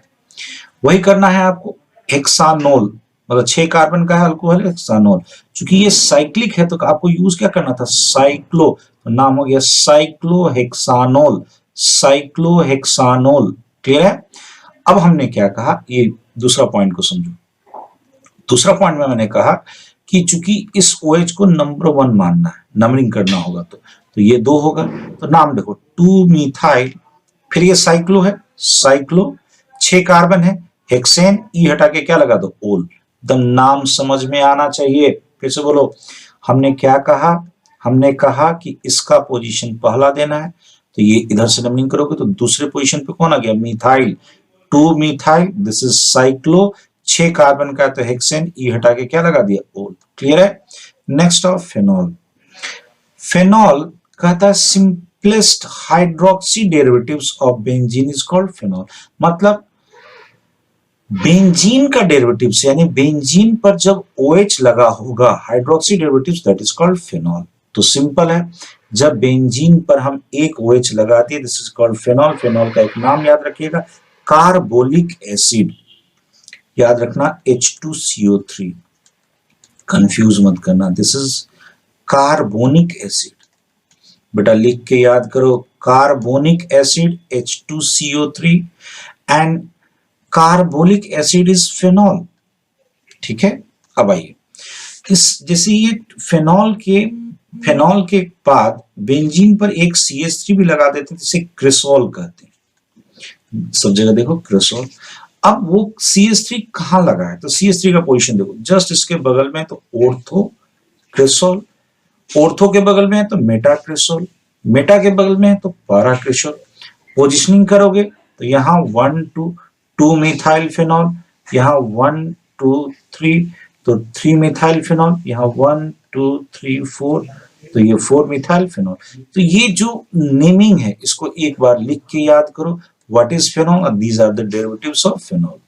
वही करना है आपको हेक्सानोल, मतलब 6 कार्बन का है अल्कोहल हेक्सानोल। चूंकि ये साइक्लिक है तो आपको यूज क्या करना था, साइक्लो, तो नाम हो गया साइक्लोहेक्सानोल, साइक्लोहेक्सानोल। क्लियर है? अब हमने क्या कहा, ये दूसरा पॉइंट को समझो। दूसरा पॉइंट में मैंने कहा कि चूंकि इस OH को नंबर 1 मानना है, नंबरिंग करना होगा तो ये 2 होगा, तो नाम देखो 2 मिथाइल, फिर ये साइक्लो है, साइक्लो 6 कार्बन है, हेक्सेन, ई हटा के क्या लगा दो, ओल। एकदम नाम समझ में आना चाहिए। फिर से बोलो, हमने क्या कहा, हमने कहा कि इसका पोजीशन पहला देना है, तो ये इधर से नंबरिंग करोगे तो दूसरे पोजीशन पे कौन आ गया, methyl, 2 methyl, this is cyclo, 6 carbon का तो हेक्सेन, ई हटा के क्या लगा दिया, ओल। क्लियर है? Next of phenol. फेनॉल कहता है simplest hydroxy derivatives of benzene is called phenol. मतलब बेंजीन का डेरिवेटिव्स, यानी बेंजीन पर जब OH लगा होगा, hydroxy derivatives, that is called phenol. तो सिंपल है, जब बेंजीन पर हम एक OH लगा दिए, this is called phenol. Phenol का एक नाम याद रखिएगा, कार्बोलिक एसिड, याद रखना H2CO3, कंफ्यूज मत करना, दिस इज कार्बोनिक एसिड। बेटा लिख के याद करो, carbonic acid H2CO3 and carbolic acid is phenol. ठीक है? अब आइए, इस जैसे ये फेनॉल के बाद बेंजीन पर एक CH3 भी लगा देते हैं, जिसे क्रेसोल कहते हैं। सब जगह देखो क्रेसोल। अब वो CH3 कहां लगा है, तो CH3 का पोजीशन देखो, जस्ट इसके बगल में तो ऑर्थो क्रेसोल, ऑर्थो के बगल में है तो मेटा क्रेसोल, मेटा के बगल में है तो पारा क्रेसोल। पोजिशनिंग करोगे तो यहाँ 1 2 मिथाइल फेनॉल, यहाँ 1 2 3, तो 3 मिथाइल फेनॉल, यहाँ 1 2 3 4, तो ये 4 मिथाइल फेनॉल। तो ये जो नेमिंग है इसको एक बार लिख के याद करो, what is phenol, these are the derivatives of phenol.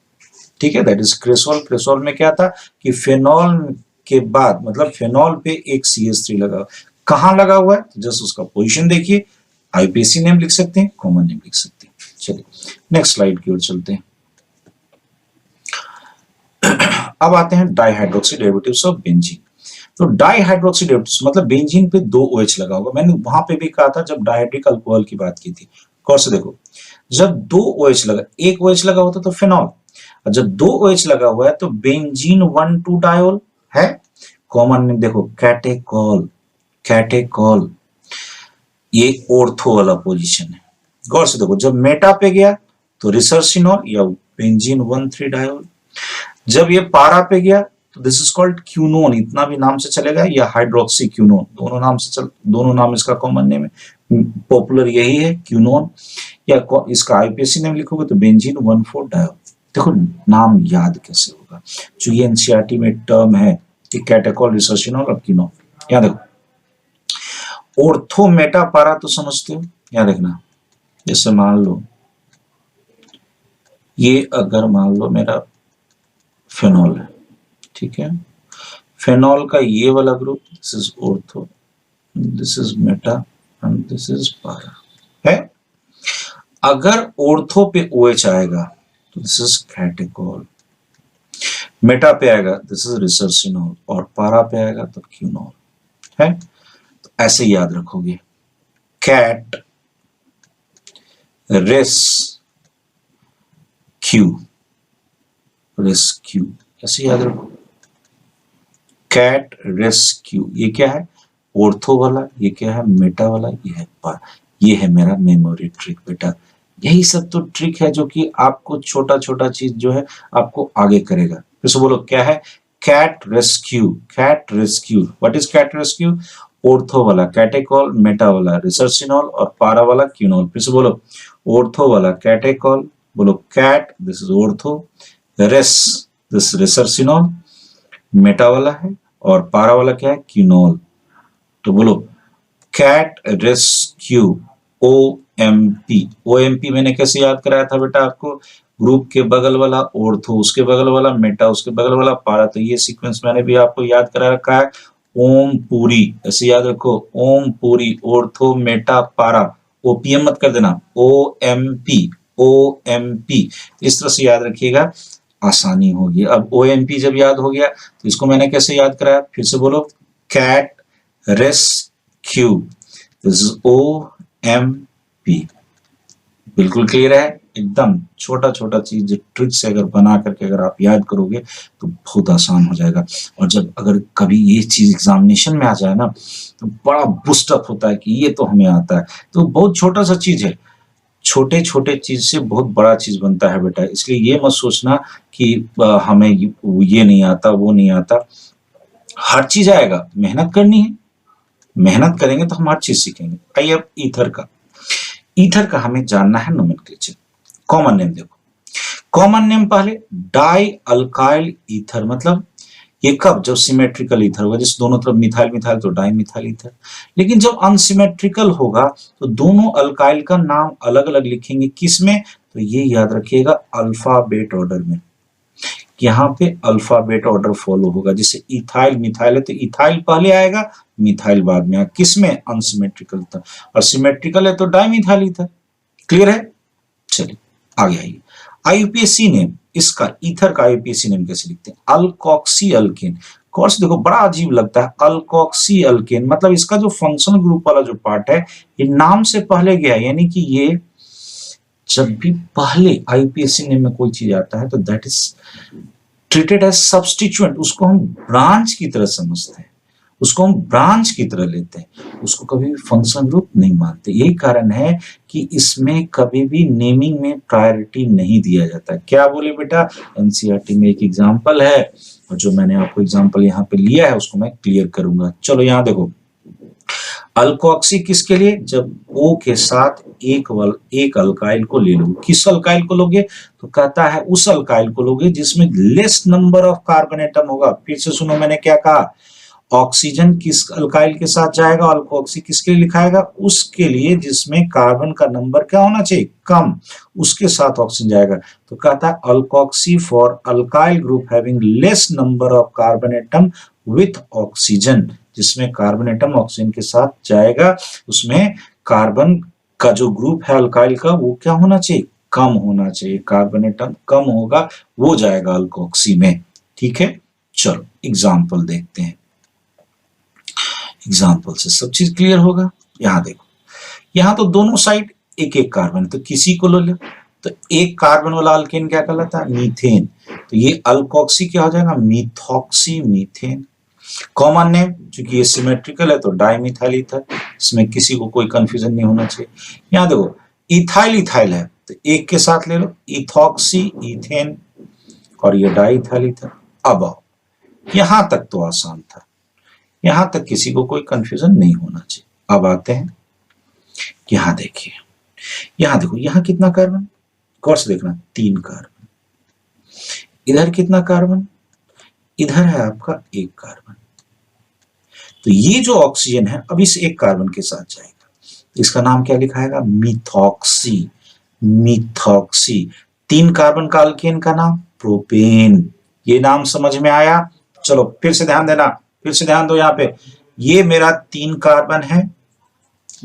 ठीक है? That is cresol. क्रेसोल में क्या था कि फेनॉल के बाद, मतलब फेनॉल पे एक CH3 लगा, कहां लगा हुआ है, जस्ट उसका पोजीशन देखिए, IUPAC नेम लिख सकते हैं, कॉमन नेम लिख सकते हैं। चलिए नेक्स्ट स्लाइड की ओर चलते हैं। अब आते हैं डाइहाइड्रोक्सी डेरिवेटिव्स ऑफ बेंजीन। तो डाइहाइड्रोक्सी डेरिवेटिव्स मतलब बेंजीन पे 2 OH लगा होगा। मैंने वहां पे भी कहा था जब डायहाइड्रिक अल्कोहल की बात की थी। गौर से देखो, जब 2 OH लगा, एक OH लगा होता तो फेनॉल, और जब 2 OH लगा हुआ है तो बेंजीन 1 2 डायोल है। कॉमन नेम देखो कैटेकॉल, कैटेकॉल, ये ऑर्थो वाला पोजीशन है। गौर से देखो, जब मेटा पे गया तो रिसर्सिनॉल या बेंजीन 1 3 डायोल, जब ये पारा पे गया तो दिस इज कॉल्ड क्यूनोन, इतना भी नाम से चलेगा, या हाइड्रोक्सी क्यूनोन, दोनों नाम से दोनों नाम इसका कॉमन नेम है, पॉपुलर यही है क्यूनोन, या इसका IUPAC नेम लिखोगे तो बेंजीन 1 4 डायोल। देखो नाम याद कैसे होगा, जो ये NCERT में टर्म है कि कैटेकॉल, रिसर्सिनॉल और क्यूनोन। याद देखो, ऑर्थो मेटा पारा तो समझते हो, याद रखना। जैसे मान लो ये, अगर मान लो मेरा फेनॉल है, ठीक है, फेनॉल का ये वाला group, this is ortho, this is Meta and this is पारा है। अगर ऑर्थो पे OH आएगा तो दिस इज कैटेकॉल, मेटा पे आएगा दिस इज रिसर्सिनॉल, और पारा पे आएगा तो क्यूनॉल है। तो ऐसे याद रखोगे, कैट रेस क्यू, रेस्क्यू, ऐसे याद रखो, कैट रेस्क्यू। ये क्या है, ऑर्थो वाला, ये क्या है, मेटा वाला, ये है पारा। ये है मेरा मेमोरी ट्रिक बेटा। यही सब तो ट्रिक है जो कि आपको छोटा छोटा चीज जो है आपको आगे करेगा। फिर से बोलो, क्या है, cat rescue, cat rescue. What is cat rescue, ortho वाला कैटेकॉल, मेटा वाला रिसर्सिनॉल, और पारा वाला क्यूनॉल। फिर से बोलो, ऑर्थो वाला कैटेकॉल, बोलो कैट, दिस इज ऑर्थो, रेस दिस रिसर्सिनॉल, मेटा वाला है, और पारा वाला क्या है, क्यूनॉल। तो बोलो कैट रेस्क्यू, OMP। OMP मैंने कैसे याद कराया था बेटा आपको, ग्रुप के बगल वाला ऑर्थो, उसके बगल वाला मेटा, उसके बगल वाला पारा। तो ये सीक्वेंस मैंने भी आपको याद करा रखा है, ओम पूरी, ऐसे याद रखो, ओम पूरी, ऑर्थो मेटा पारा, ओपीएम मत कर देना, ओएमपी, ओएमपी, इस तरह से याद रखिएगा, आसानी होगी। अब ओएमपी जब याद हो गया तो इसको मैंने कैसे याद कराया, फिर से बोलो, कैट रेस्क्यू, ओएमपी। बिल्कुल क्लियर है, एकदम छोटा छोटा चीज ट्रिक से अगर बना करके अगर आप याद करोगे तो बहुत आसान हो जाएगा। और जब अगर कभी ये चीज एग्जामिनेशन में आ जाए ना तो बड़ा बूस्टअप होता है कि ये तो हमें आता है। तो बहुत छोटा सा चीज है, छोटे छोटे चीज से बहुत बड़ा चीज बनता है बेटा। इसलिए ये मत सोचना कि हमें ये नहीं आता, वो नहीं आता, हर चीज आएगा, मेहनत करनी है, मेहनत करेंगे तो हम हर चीज सीखेंगे। आइए अब ईथर का, ईथर का हमें जानना है नोमेनक्लेचर। कॉमन नेम देखो, कॉमन नेम पहले डाई अल्काइल ईथर, मतलब ये कब, जब सिमेट्रिकल ईथर होगा, जैसे दोनों तरफ मिथाइल मिथाइल तो डाई मिथाइल ईथर। लेकिन जब अनसिमेट्रिकल होगा तो दोनों अल्काइल का नाम अलग अलग लिखेंगे, किसमें, तो ये याद रखिएगा अल्फाबेट ऑर्डर में। यहाँ पे अल्फाबेट ऑर्डर फॉलो होगा, जैसे इथाइल मिथाइल है तो इथाइल पहले आएगा, मिथाइल बाद में आएगा, किसमें, अनसिमेट्रिकल था। और सिमेट्रिकल है तो डाइमिथाइल ईथर। क्लियर है, चलिए आगे आइए। आईयूपीएसी नेम, इसका ईथर का आईयूपीएसी नेम कैसे लिखते हैं, अल्कोक्सी अल्केन। कोर्स देखो बड़ा अजीब लगता है, अल्कोक्सी अल्केन, मतलब इसका जो फंक्शनल ग्रुप वाला जो पार्ट है ये नाम से पहले गया, यानी कि ये जब भी पहले आईयूपीएसी नेम में कोई चीज आता है तो that is treated as substituent, उसको हम ब्रांच की तरह समझते हैं, उसको हम ब्रांच की तरह लेते हैं, उसको कभी भी फंक्शन ग्रुप नहीं मानते। यही कारण है कि इसमें कभी भी नेमिंग में प्रायोरिटी नहीं दिया जाता। क्या बोले बेटा, एनसीईआरटी में एक एग्जांपल है और जो मैंने आपको एग्जांपल यहाँ पे लिया है उसको मैं क्लियर करूंगा। चलो यहाँ देखो, अल्कोक्सी किसके लिए, जब O के साथ एक अल्काइल को ले लो, किस अल्काइल को लोगे, तो कहता है उस अल्काइल को लोगे जिसमें less number of carbon atom होगा। फिर से सुनो मैंने क्या कहा, ऑक्सीजन किस अल्काइल के साथ जाएगा, अल्कोक्सी किसके लिए लिखाएगा, उसके लिए जिसमें कार्बन का नंबर क्या होना चाहिए, कम, उसके साथ ऑक्सीजन जाएगा। तो कहता है alkoxy for alkyl group having less number of carbon atom with oxygen, जिसमें कार्बन एटम ऑक्सीजन के साथ जाएगा, उसमें कार्बन का जो ग्रुप है अल्काइल का वो क्या होना चाहिए, कम होना चाहिए, कार्बन एटम कम होगा वो जाएगा अल्कोक्सी में। ठीक है, चलो एग्जाम्पल देखते हैं, एग्जाम्पल से सब चीज क्लियर होगा। यहां देखो, यहां तो दोनों साइड एक एक कार्बन, तो किसी को लो, तो एक कार्बन वाला अल्केन क्या कहलाता है, मीथेन, तो ये अल्कोक्सी क्या हो जाएगा, मिथॉक्सी मीथेन। कॉमन नेम, चूंकि ये सिमेट्रिकल है तो डाइमिथाइल ईथर, इसमें किसी को कोई कंफ्यूजन नहीं होना चाहिए। यहां देखो इथाइल इथाइल है तो एक के साथ ले लो, इथॉक्सी इथेन, और ये डाइथाइल ईथर। अब आओ, यहां तक तो आसान था, यहां तक किसी को कोई कंफ्यूजन नहीं होना चाहिए। अब आते हैं, यहां देखिए, यहां देखो, यहां कितना कार्बन, गौर से देखना, 3 कार्बन, इधर कितना कार्बन, इधर है आपका 1 कार्बन। तो ये जो ऑक्सीजन है अब इस 1 कार्बन के साथ जाएगा, तो इसका नाम क्या लिखाएगा, मिथॉक्सी, मिथॉक्सी। 3 कार्बन का अल्केन का नाम प्रोपेन। ये नाम समझ में आया, चलो फिर से ध्यान देना, फिर से ध्यान दो, यहाँ पे ये मेरा 3 कार्बन है,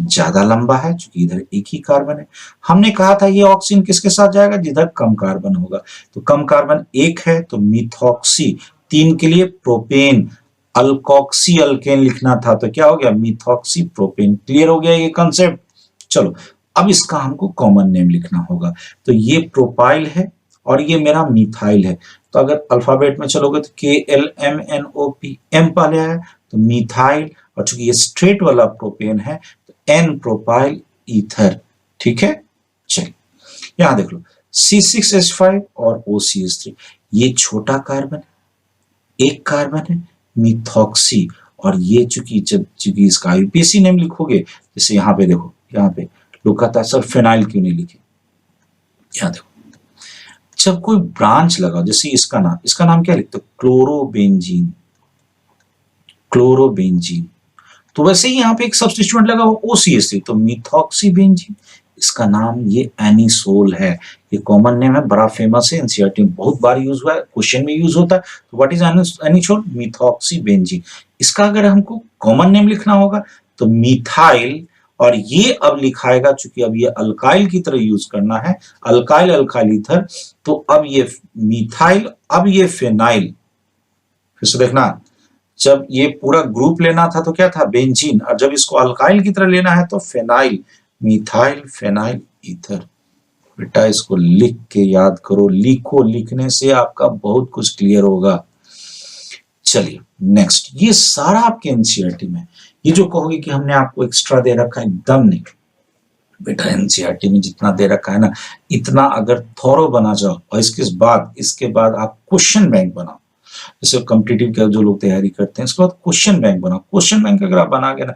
ज्यादा लंबा है क्योंकि इधर 1 ही कार्बन है। हमने कहा था ये ऑक्सीजन किसके साथ जाएगा, जिधर कम कार्बन होगा, तो कम कार्बन 1 है तो मिथॉक्सी, 3 के लिए प्रोपेन, अल्कोक्सी अल्केन लिखना था तो क्या हो गया, मिथॉक्सी प्रोपेन। क्लियर हो गया ये कंसेप्ट। चलो अब इसका हमको कॉमन नेम लिखना होगा, तो ये प्रोपाइल है और ये मेरा मिथाइल है, तो अगर अल्फाबेट में चलोगे तो KLMNOP, M पहले आया तो मिथाइल, और चूंकि ये स्ट्रेट वाला प्रोपेन है तो N प्रोपाइल ईथर। ठीक है, चलिए यहां देख लो, C6H5 और OCH3, ये छोटा कार्बन, 1 कार्बन है, मिथॉक्सी, और ये चूंकि चूंकि इसका आईयूपीएसी नेम लिखोगे, जैसे यहाँ पे देखो, यहाँ पे लोग कहता है सर फिनाइल क्यों नहीं लिखे, यहाँ देखो जब कोई ब्रांच लगाओ, जैसे इसका नाम क्या लिखते हो, क्लोरोबेंजीन, क्लोरोबेंजीन, तो वैसे ही यहाँ पे एक सब्स्टिट्यूएंट लगा हुआ OCH3, तो मिथॉक्सीबेंजीन, इसका नाम ये एनिसोल है। ये कॉमन नेम है, बड़ा फेमस है, एनसीईआरटी में बहुत बार यूज हुआ है, क्वेश्चन में यूज होता है। तो व्हाट इज एनिसोल, मिथॉक्सीबेंजीन। इसका अगर हमको कॉमन नेम लिखना होगा तो मिथाइल और ये अब लिखाएगा, चूंकि अब ये अल्काइल की तरह यूज करना है, अल्काइल अल्काइल ईथर, तो अब ये मिथाइल, अब ये फेनाइल। फिर से देखना, जब ये पूरा ग्रुप लेना था तो क्या था, बेंजीन, और जब इसको अल्काइल की तरह लेना है तो फेनाइल, मिथाइल फेनाइल ईथर। बेटा इसको लिख के याद करो, लिखो, लिखने से आपका बहुत कुछ क्लियर होगा। चलिए नेक्स्ट, ये सारा आपके एनसीईआरटी में। ये जो कहोगे कि हमने आपको एक्स्ट्रा दे रखा है, एकदम नहीं बेटा, एनसीईआरटी में जितना दे रखा है ना, इतना अगर थॉरो बना जाओ, और इसके बाद आप क्वेश्चन बैंक बनाओ। जैसे कॉम्पिटिटिव का जो लोग तैयारी करते हैं, इसके बाद क्वेश्चन बैंक बनाओ। क्वेश्चन बैंक अगर आप बना गए ना,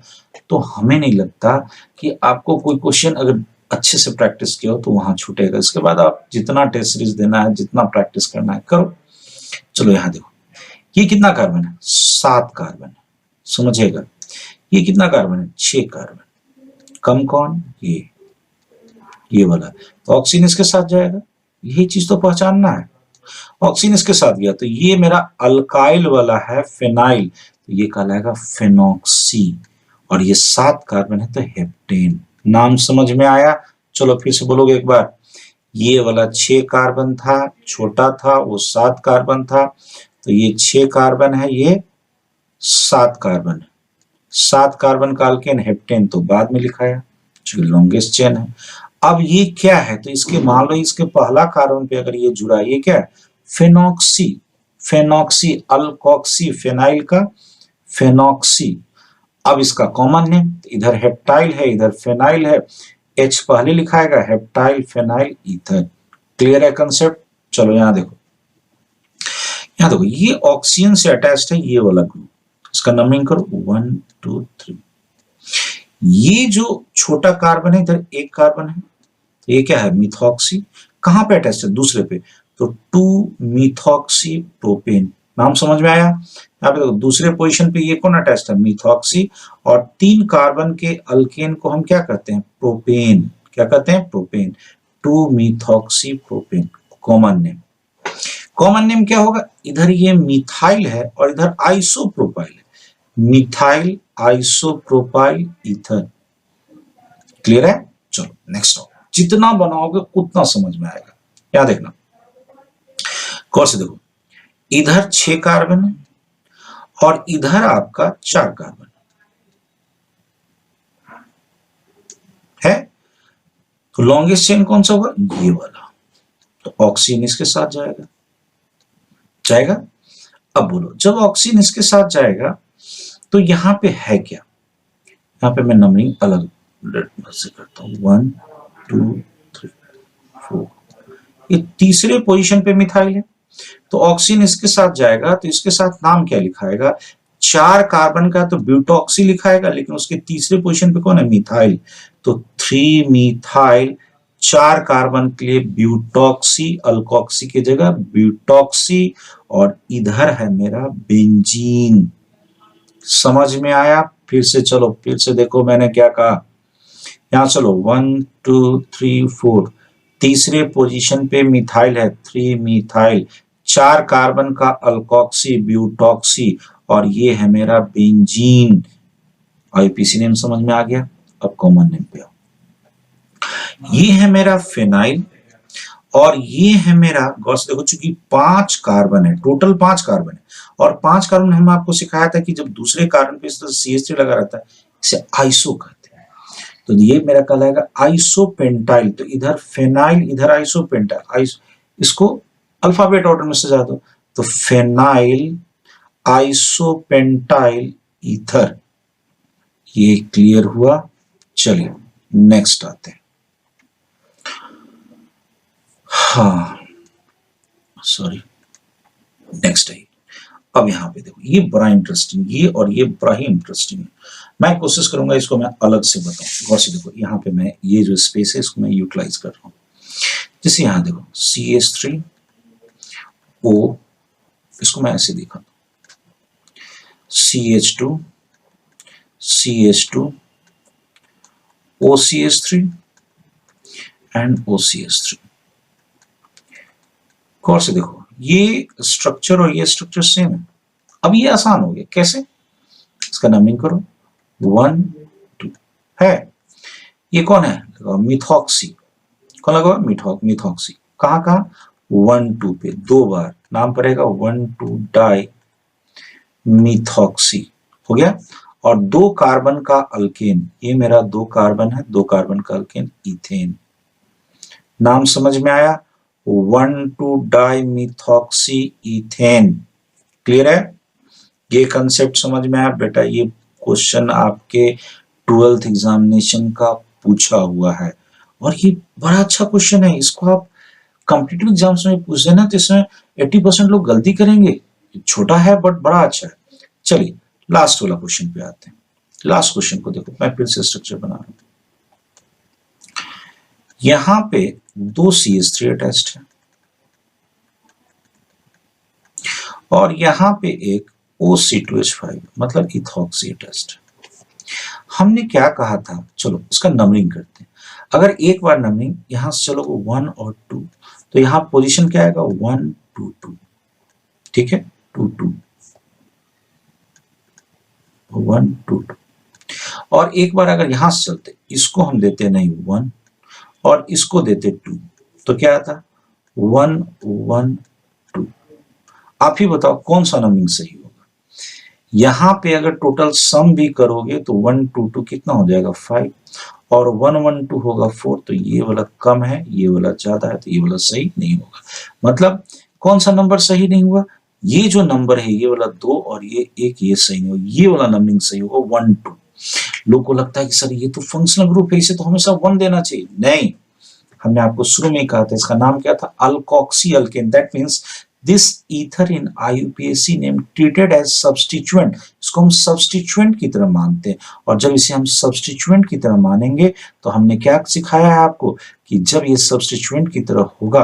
तो हमें नहीं लगता कि आपको कोई क्वेश्चन अगर अच्छे से प्रैक्टिस किया हो तो वहां छूटेगा। इसके बाद आप जितना टेस्ट सीरीज देना है, जितना प्रैक्टिस करना है करो। चलो यहाँ देखो, ये कितना कार्बन है, 7 कार्बन है, समझिएगा। ये कितना कार्बन है, 6 कार्बन। कम कौन, ये वाला, तो ऑक्सीजन इसके साथ जाएगा, यही चीज तो पहचानना है। ऑक्सीजन इसके साथ गया तो ये मेरा अल्काइल वाला है, फेनाइल, तो ये कहलाएगा फेनॉक्सी, और ये 7 कार्बन है तो हेप्टेन। नाम समझ में आया? चलो फिर से बोलोगे एक बार, ये वाला 6 कार्बन था, छोटा था, वो 7 कार्बन था, तो ये 6 कार्बन है, ये 7 कार्बन है। 7 कार्बन का अल्केन, हेप्टेन तो बाद में लिखाया, जो लॉन्गेस्ट चेन है। अब ये क्या है, तो इसके मान लो इसके पहला कार्बन पे अगर ये जुड़ा, ये क्या है, फेनॉक्सी, फेनॉक्सी अल्कोक्सी, फेनाइल का फेनॉक्सी। अब इसका कॉमन नेम, इधर हेप्टाइल है, इधर फेनाइल है, H पहले लिखाएगा, हेप्टाइल फेनाइल ईथर। क्लियर है कंसेप्ट? चलो यहाँ देखो, यहाँ देखो, ये ऑक्सीजन से अटैच्ड है ये वाला ग्रुप, इसका नंबरिंग करो 1 2 3। ये जो छोटा कार्बन है, इधर एक कार्बन है, तो ये क्या है, मिथॉक्सी। कहां पे अटैच है, दूसरे पे, तो 2 मिथॉक्सी प्रोपेन। नाम समझ में आया? यहाँ पे देखो दूसरे पोजीशन पे ये कौन अटैच है, मिथॉक्सी, और 3 कार्बन के अल्केन को हम क्या कहते हैं, प्रोपेन। क्या कहते हैं, propane. 2 methoxy propane, common name. Common name क्या होगा, इधर ये मिथाइल है और इधर आइसोप्रोपाइल है, मिथाइल आइसोप्रोपाइल ईथर। क्लियर है? चलो नेक्स्ट, जितना बनाओगे उतना समझ में आएगा। क्या देखना, गौर से देखो, इधर 6 कार्बन है और इधर आपका 4 कार्बन है, तो लॉन्गेस्ट चेन कौन सा होगा, ये वाला, तो ऑक्सीजन इसके साथ जाएगा, जाएगा। अब बोलो, जब ऑक्सीजन इसके साथ जाएगा तो यहां पे है क्या, यहां पे मैं नंबरिंग अलग से करता हूं, 1 2 3 4। ये तीसरे पोजीशन पे मिथाइल है, तो ऑक्सीजन इसके साथ जाएगा, तो इसके साथ नाम क्या लिखाएगा, 4 कार्बन का तो ब्यूटॉक्सी लिखाएगा, लेकिन उसके तीसरे पोजीशन पे कौन है, मिथाइल, तो 3 मिथाइल, 4 कार्बन के लिए ब्यूटॉक्सी, अल्कोक्सी की जगह ब्यूटॉक्सी, और इधर है मेरा बेंजीन। समझ में आया? फिर से चलो, फिर से देखो मैंने क्या कहा, यहां चलो 1 2 3 4, तीसरे पोजीशन पे मिथाइल है, 3 मिथाइल, 4 कार्बन का अल्कोक्सी ब्यूटॉक्सी, और ये है मेरा बेंजीन। आईपीसी नेम समझ में आ गया। अब कॉमन नेम पे आओ, ये है मेरा फेनाइल और ये है मेरा, गौर से देखो, चूंकि 5 कार्बन है, टोटल 5 कार्बन है, और 5 कार्बन हम आपको सिखाया था कि जब दूसरे कार्बन पे इस तरह CH3 लगा रहता है, इसे आइसो कहते हैं। तो ये मेरा कहलाएगा आइसोपेंटाइल, तो इधर फेनाइल, इधर आइसोपेंटाइल, इसको अल्फाबेट ऑर्डर में सजा दो, तो फेनाइल आइसोपेंटाइल ईथर। ये क्लियर हुआ? चलिए नेक्स्ट आते हैं। हाँ सॉरी, नेक्स्ट है। अब यहाँ पे देखो, ये बड़ा इंटरेस्टिंग, ये और ये बड़ा ही इंटरेस्टिंग है। मैं कोशिश करूंगा इसको मैं अलग से बताऊं। गौर से देखो, यहाँ पे मैं ये जो स्पेस है इसको मैं यूटिलाइज कर रहा हूँ। जैसे यहाँ देखो CH3O, इसको मैं ऐसे दिखा दूं, CH2 CH2 OCH3 and OCH3। गौर से देखो, ये स्ट्रक्चर और ये स्ट्रक्चर सेम है। अब ये आसान हो गया, कैसे, इसका नंबरिंग करो 1 2 है, ये कौन है, मिथॉक्सी, कौन लगा, मिथॉक्सी, कहाँ कहाँ, 1,2 पे 2 बार नाम पड़ेगा, 1,2 डाई मिथॉक्सी, हो गया। और 2 कार्बन का अल्केन, ये मेरा 2 कार्बन है, 2 कार्बन का अल्केन इथेन, नाम समझ में आया, 1,2 डाई मिथॉक्सी इथेन, क्लियर है, ये कंसेप्ट समझ में आया बेटा। ये क्वेश्चन आपके 12th एग्जामिनेशन का पूछा हुआ है और ये बड़ा अच्छा क्वेश्चन है, इसको आप कॉम्पिटिटिव एग्जाम्स में पूछ देना तो इसमें 80% लोग गलती करेंगे, छोटा है बट बड़ा अच्छा है। चलिए लास्ट वाला क्वेश्चन पे आते हैं, लास्ट क्वेश्चन को देखो, मैं फिर से स्ट्रक्चर बना रहा हूं, यहां पे 2 CH3 अटैच्ड है और यहां पे एक OC2H5 मतलब इथॉक्सी अटैच्ड। हमने क्या कहा था, चलो इसका नंबरिंग करते हैं, अगर एक बार नंबरिंग यहां से चलो 1 और 2 तो यहां पोजीशन क्या आएगा, 1 2 2, ठीक है, 2 2 1 2 2। और एक बार अगर यहां से चलते, इसको हम देते नहीं 1 और इसको देते 2 तो क्या आता, 1 1 2। आप ही बताओ कौन सा नंबरिंग सही होगा। यहां पे अगर टोटल सम भी करोगे तो 1 2 2 कितना हो जाएगा, 5 और 1 1 2 होगा 4, तो ये वाला कम है, ये वाला ज्यादा है, तो ये वाला सही नहीं होगा। मतलब कौन सा नंबर सही नहीं हुआ, ये जो नंबर है ये वाला 2 और ये 1, ये सही नहीं होगा, ये वाला नंबरिंग सही होगा 1 2। लोगों को लगता है कि सर ये तो फंक्शनल ग्रुप है, इसे तो हमेशा 1 देना चाहिए, नहीं, हमने आपको शुरू में कहा था इसका नाम क्या था, alkoxy alkane, that means this ether in IUPAC name treated as substituent, इसको हम सब्स्टिट्यूएंट की तरह मानते हैं। और जब इसे हम सब्स्टिट्यूएंट की तरह मानेंगे तो हमने क्या सिखाया है आपको कि जब ये सब्स्टिट्यूएंट की तरह होगा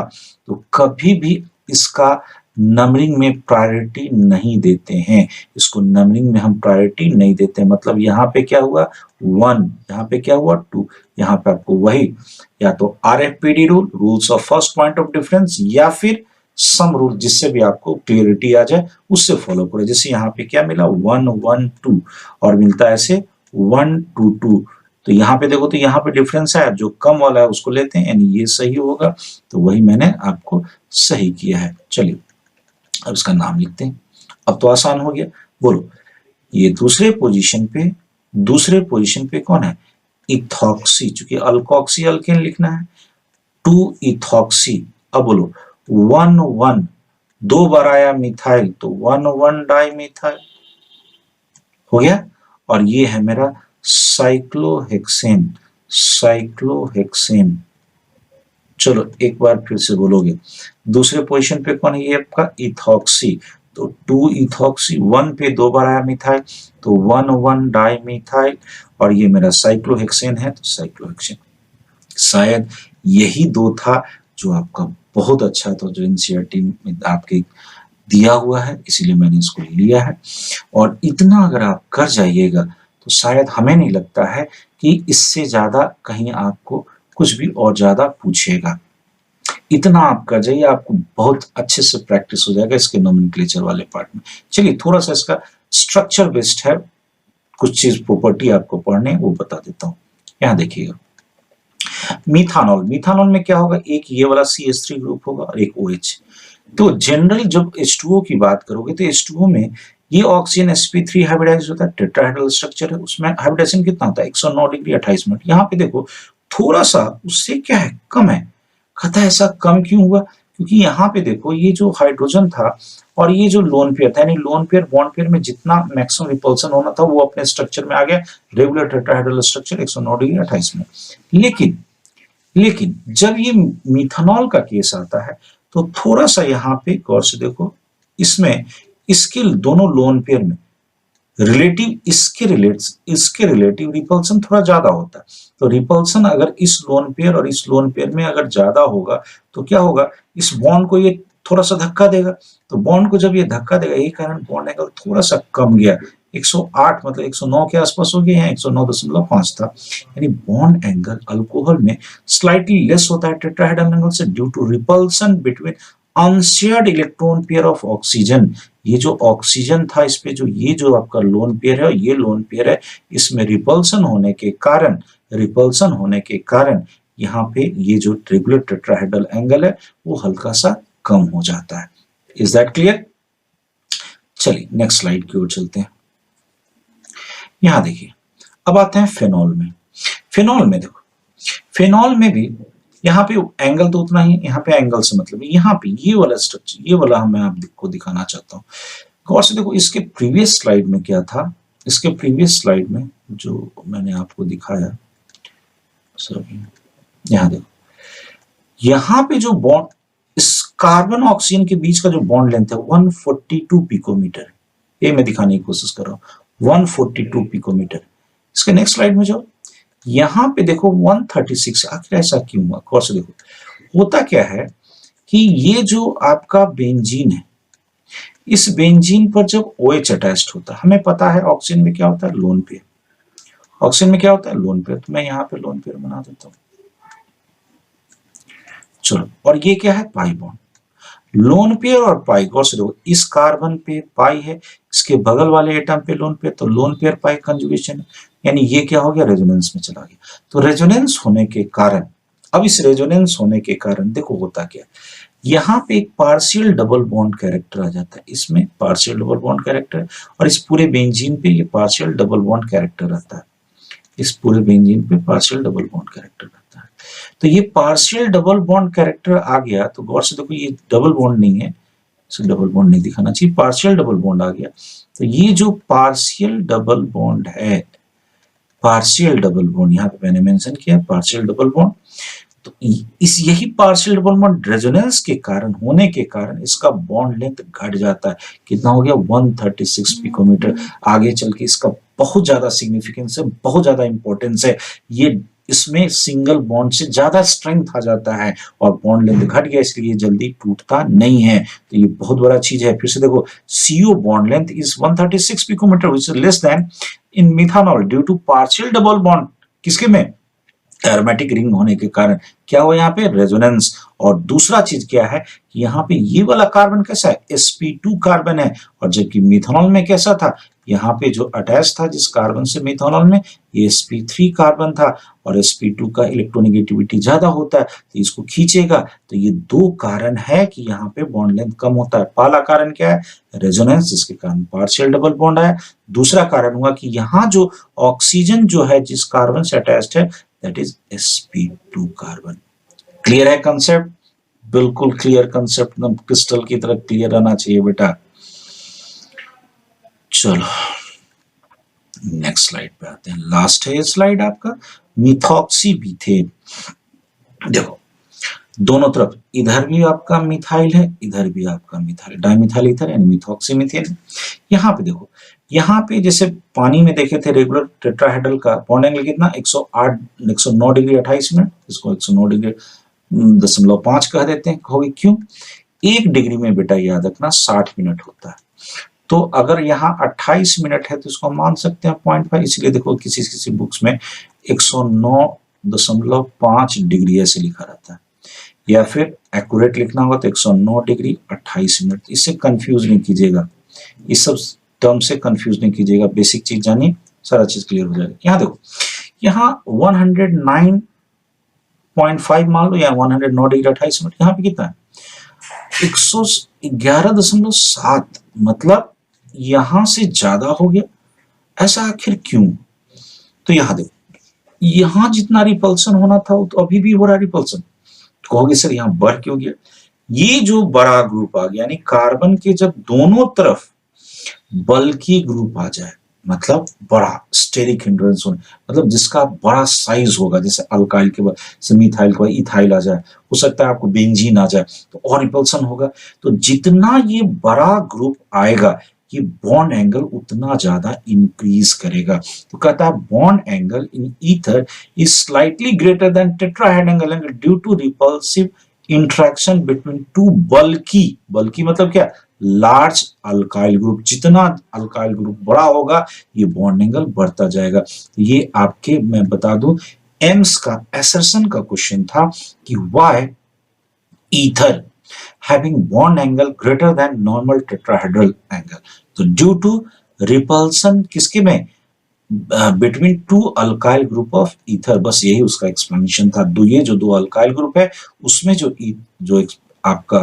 तो कभी भी इसका नंबरिंग में प्रायोरिटी नहीं देते हैं, इसको नंबरिंग में हम प्रायोरिटी नहीं देते। मतलब यहाँ पे क्या हुआ 1, यहाँ पे क्या हुआ 2, यहाँ पे आपको वही या तो RFPD rule, rules of first point of difference, या फिर सम रूल जिससे भी आपको क्लियरिटी आ जाए उससे फॉलो करो। जैसे यहाँ पे क्या मिला 1 1 2 और मिलता है ऐसे 1 2 2, तो यहाँ पे देखो तो यहाँ पे डिफरेंस है, जो कम वाला है उसको लेते हैं, यानी ये सही होगा, तो वही मैंने आपको सही किया है। चलिए अब इसका नाम लिखते हैं, अब तो आसान हो गया, बोलो ये दूसरे पोजीशन पे कौन है, इथॉक्सी, चूंकि अल्कोक्सी अल्केन लिखना है, 2 इथॉक्सी। अब बोलो 1 1 2 बार आया मिथाइल तो 1 1 डाई मिथाइल हो गया। और ये है मेरा साइक्लोहेक्सेन, चलो एक बार फिर से बोलोगे, दूसरे पोजीशन पे कौन है, ये आपका इथॉक्सी, तो 2 इथॉक्सी, 1 पे 2 बार आया मिथाइल तो 1 1 डाई मिथाइल, और ये मेरा साइक्लोहेक्सेन है, तो साइक्लोहेक्सेन। शायद यही 2 था जो आपका बहुत अच्छा था, जो NCERT में आपके दिया हुआ है, इसीलिए मैंने इसको लिया है। और इतना अगर आप कर जाइएगा तो शायद हमें नहीं लगता है कि इससे ज्यादा कहीं आपको कुछ भी और ज्यादा पूछेगा। इतना आप कर जाइए, आपको बहुत अच्छे से प्रैक्टिस हो जाएगा इसके नोमेनक्लेचर वाले पार्ट में। चलिए थोड़ा सा इसका स्ट्रक्चर बेस्ड है, कुछ चीज प्रॉपर्टी आपको पढ़ने वो बता देता हूँ। यहाँ देखिएगा मिथानॉल में क्या होगा, एक ये वाला CH3 ग्रुप होगा और एक OH। तो जनरल जब H2O की बात करोगे तो H2O में ये ऑक्सीजन sp3 हाइब्रिडाइज होता है, टेट्राहेड्रल स्ट्रक्चर है, उसमें हाइब्रिडेशन कितना होता है 109 डिग्री 28 मिनट। यहाँ पे देखो थोड़ा सा उससे क्या है, कम है। कहता है ऐसा कम क्यों हुआ, क्योंकि यहाँ पे देखो ये जो हाइड्रोजन था और ये जो लोन पेयर था, यानी लोन पेयर बॉन्ड पेयर में जितना मैक्सिमम रिपल्सन होना था वो अपने स्ट्रक्चर में आ गया, regular tetrahedral structure 109 degree 28 minute. लेकिन जब ये मिथानॉल का केस आता है तो थोड़ा सा यहाँ पे गौर से देखो, इसमें इसके दोनों लोन पेयर में इसके रिलेटिव रिपल्सन थोड़ा ज्यादा होता है। तो रिपल्सन अगर इस लोन पेयर और इस लोन पेयर में अगर ज्यादा होगा तो क्या होगा, इस बॉन्ड को ये थोड़ा सा धक्का देगा, तो बॉन्ड को जब ये धक्का देगा यही कारण बॉन्ड एंगल थोड़ा सा कम गया, 108 मतलब 109 के आसपास हो गया, 109.5 था, यानी बॉन्ड एंगल अल्कोहल में स्लाइटली लेस होता है टेट्राहेड्रल एंगल से due to repulsion between unshared electron pair of oxygen. ये जो ऑक्सीजन था इस पे जो ये जो आपका लोन पेयर है और ये लोन पेयर है, इसमें रिपल्सन होने के कारण रिपल्सन होने के कारण यहाँ पे ये जो रेगुलर टेट्राहेड्रल एंगल है वो हल्का सा कम हो जाता है। Is that clear? चलिए नेक्स्ट स्लाइड की ओर चलते हैं। यहां देखिए, अब आते हैं फेनॉल में। फेनॉल में देखो, फेनॉल में भी यहाँ पे एंगल तो उतना ही, यहाँ पे एंगल से मतलब यहाँ पे ये वाला स्ट्रक्चर, ये वाला मैं आपको दिखाना चाहता हूँ। गौर से देखो, इसके प्रीवियस स्लाइड में क्या था, इसके प्रीवियस स्लाइड में जो मैंने आपको दिखाया, सॉरी यहाँ देखो, यहाँ पे जो बॉन्ड, इस कार्बन ऑक्सीजन के बीच का जो बॉन्ड लेंथ है 142 पिकोमीटर, ये मैं दिखाने की कोशिश कर रहा हूँ, 142 पिकोमीटर। इसके नेक्स्ट स्लाइड में जो यहाँ पे देखो 136, आखिर ऐसा क्यों हुआ? गौर से देखो, होता क्या है कि ये जो आपका बेंजीन है, इस बेंजीन पर जब OH अटैच्ड होता है, हमें पता है ऑक्सीजन में क्या होता है, लोन पेयर। ऑक्सीजन में क्या होता है, लोन पेयर। तो मैं यहाँ पे लोन पेयर बना देता हूँ, चलो। और ये क्या है, पाई बॉन्ड। लोन पेयर और पाई, गौर से देखो, इस कार्बन पे पाई है, इसके बगल वाले एटम पे लोन पेयर, तो लोन पेयर पाई कंजुगेशन है, यानी ये क्या हो गया, रेजोनेंस में चला गया। तो रेजोनेंस होने के कारण, अब इस रेजोनेंस होने के कारण देखो होता क्या, यहाँ पे एक पार्शियल डबल बॉन्ड कैरेक्टर आ जाता है, इसमें पार्शियल डबल बॉन्ड कैरेक्टर, और इस पूरे बेंजीन पे ये पार्शियल डबल बॉन्ड कैरेक्टर रहता है, इस पूरे बेंजीन पे पार्शियल डबल बॉन्ड कैरेक्टर रहता है। तो ये पार्शियल डबल बॉन्ड कैरेक्टर आ गया, तो गौर से देखो, ये डबल बॉन्ड नहीं है, इसे डबल बॉन्ड नहीं दिखाना चाहिए, पार्शियल डबल बॉन्ड आ गया। तो ये जो पार्शियल डबल बॉन्ड है, पार्शियल डबल बॉन्ड यहाँ पे मैंने मेंशन किया, पार्शियल डबल बॉन्ड, तो इस यही पार्शियल डबल बॉन्ड रेजोनेंस के कारण होने के कारण इसका बॉन्ड लेंथ घट जाता है। कितना हो गया, 136 पिकोमीटर। आगे चल के इसका बहुत ज्यादा सिग्निफिकेंस है, बहुत ज्यादा इंपॉर्टेंस है। ये इसमें सिंगल बॉन्ड से ज्यादा स्ट्रेंथ आ जाता है और बॉन्ड लेंथ घट गया, इसलिए जल्दी टूटता नहीं है। तो ये बहुत बड़ा चीज है। फिर से देखो, CO bond length is 136 picometre which is less than in methanol due to partial double bond, किसके में, एरोमेटिक रिंग होने के कारण क्या हुआ यहाँ पे, रेजोनेंस। और दूसरा चीज क्या है, यहाँ पे ये वाला कार्बन कैसा है, sp2 कार्बन है, और जबकि मिथानॉल में कैसा था, यहाँ पे जो अटैच था जिस कार्बन से मिथानॉल में, ये sp3 कार्बन था, और sp2 का इलेक्ट्रोनेगेटिविटी ज्यादा होता है तो इसको खींचेगा। तो ये दो कारण है कि यहाँ पे बॉन्ड लेंथ कम होता है। पहला कारण क्या है, रेजोनेंस, जिसके कारण पार्शियल डबल बॉन्ड आया। दूसरा कारण हुआ कि यहाँ जो ऑक्सीजन जो है जिस कार्बन से अटैच्ड है, that is sp2 carbon. Clear है कंसेप्ट? बिल्कुल क्लियर कंसेप्ट, एकदम क्रिस्टल की तरह क्लियर रहना चाहिए बेटा। चलो नेक्स्ट स्लाइड पे आते हैं, लास्ट है ये स्लाइड आपका, मिथॉक्सीमीथेन। देखो, दोनों तरफ, इधर भी आपका मिथाइल है, इधर भी आपका मिथाइल, डाइमिथाइल ईथर यानी मिथॉक्सीमीथेन। यहाँ पे देखो, यहाँ पे जैसे पानी में देखे थे रेगुलर टेट्राहेड्रल का बॉन्ड एंगल कितना, 109 डिग्री 28 मिनट, इसको 109 डिग्री 0.5 कह देते हैं। कहोगे क्यों? 1 डिग्री में बेटा याद रखना 60 मिनट होता है, तो अगर यहाँ 28 मिनट है तो इसको मान सकते हैं 0.5, इसलिए देखो किसी किसी बुक्स में 109.5 डिग्री ऐसे लिखा रहता है, या फिर एक्यूरेट लिखना होगा तो 109 डिग्री 28 मिनट। इससे कंफ्यूज नहीं कीजिएगा, इस सब टर्म से कंफ्यूज नहीं कीजिएगा, बेसिक चीज जानिए, सारा चीज क्लियर हो जाएगा। यहाँ देखो, यहाँ 109.5 मान लो, या 109 डिग्री 28 मिनट, यहाँ पे कितना है 111.7, मतलब यहां से ज्यादा हो गया। ऐसा आखिर क्यों? तो यहां देखो, यहां जितना रिपल्सन होना था तो अभी भी हो रहा रिपल्सन। कहोगे सर यहां बढ़ क्यों गया? ये जो बड़ा ग्रुप आ गया, यानी कार्बन के जब दोनों तरफ बल्कि ग्रुप आ जाए, मतलब बड़ा स्टेरिक हिंड्रेंस होने, मतलब जिसका बड़ा साइज होगा, जैसे अल्काइल के बाद से मिथाइल के बाद इथाइल आ जाए, हो सकता है आपको बेंजीन आ जाए, तो और रिपल्सन होगा। तो जितना ये बड़ा ग्रुप आएगा, ये बॉन्ड एंगल उतना ज्यादा इंक्रीज करेगा। तो कहता है bond angle in ether is slightly greater than tetrahedral angle due to repulsive interaction between two bulky मतलब क्या, लार्ज अल्काइल ग्रुप। जितना अल्काइल ग्रुप बड़ा होगा, ये बॉन्ड एंगल बढ़ता जाएगा। तो ये आपके, मैं बता दूं, एम्स का एसर्शन का क्वेश्चन था कि why ether having bond angle greater than normal tetrahedral angle, तो due to repulsion किसके में, between two alkyl group of ether, बस यही उसका एक्सप्लेनेशन था। ये जो दो अल्काइल ग्रुप है उसमें जो आपका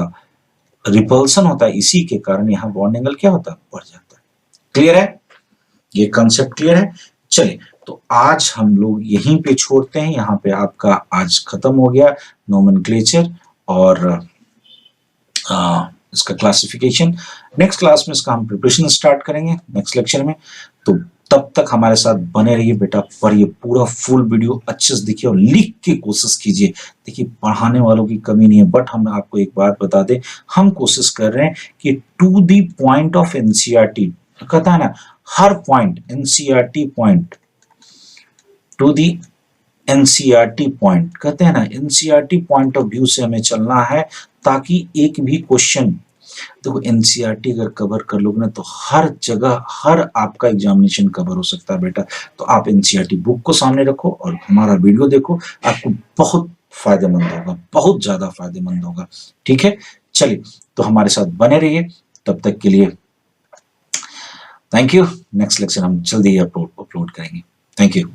रिपल्सन होता है, इसी के कारण यहाँ बॉन्ड एंगल क्या होता है, बढ़ जाता है। क्लियर है, ये कंसेप्ट क्लियर है। चलिए, तो आज हम लोग यहीं पे छोड़ते हैं, यहाँ पे आपका आज खत्म हो गया नोमेनक्लेचर और इसका क्लासिफिकेशन। नेक्स्ट क्लास में इसका हम प्रिपरेशन स्टार्ट करेंगे नेक्स्ट लेक्चर में। तो तब तक हमारे साथ बने रहिए बेटा, पढ़िए पूरा फुल वीडियो अच्छे से देखिए और लिख के कोशिश कीजिए। देखिए पढ़ाने वालों की कमी नहीं है, बट हम आपको एक बात बता दें, हम कोशिश कर रहे हैं कि to the point of NCERT, कहता है ना हर point NCERT point, to the NCERT point, कहते हैं ना एनसीईआरटी पॉइंट ऑफ व्यू से हमें चलना है, ताकि एक भी क्वेश्चन, देखो एनसीईआरटी अगर कवर कर लोगे ना तो हर जगह हर आपका एग्जामिनेशन कवर हो सकता है बेटा। तो आप एनसीईआरटी बुक को सामने रखो और हमारा वीडियो देखो, आपको बहुत फायदेमंद होगा, बहुत ज्यादा फायदेमंद होगा। ठीक है, चलिए तो हमारे साथ बने रहिए, तब तक के लिए थैंक यू। नेक्स्ट लेक्चर हम जल्दी ही अपलोड करेंगे। Thank you.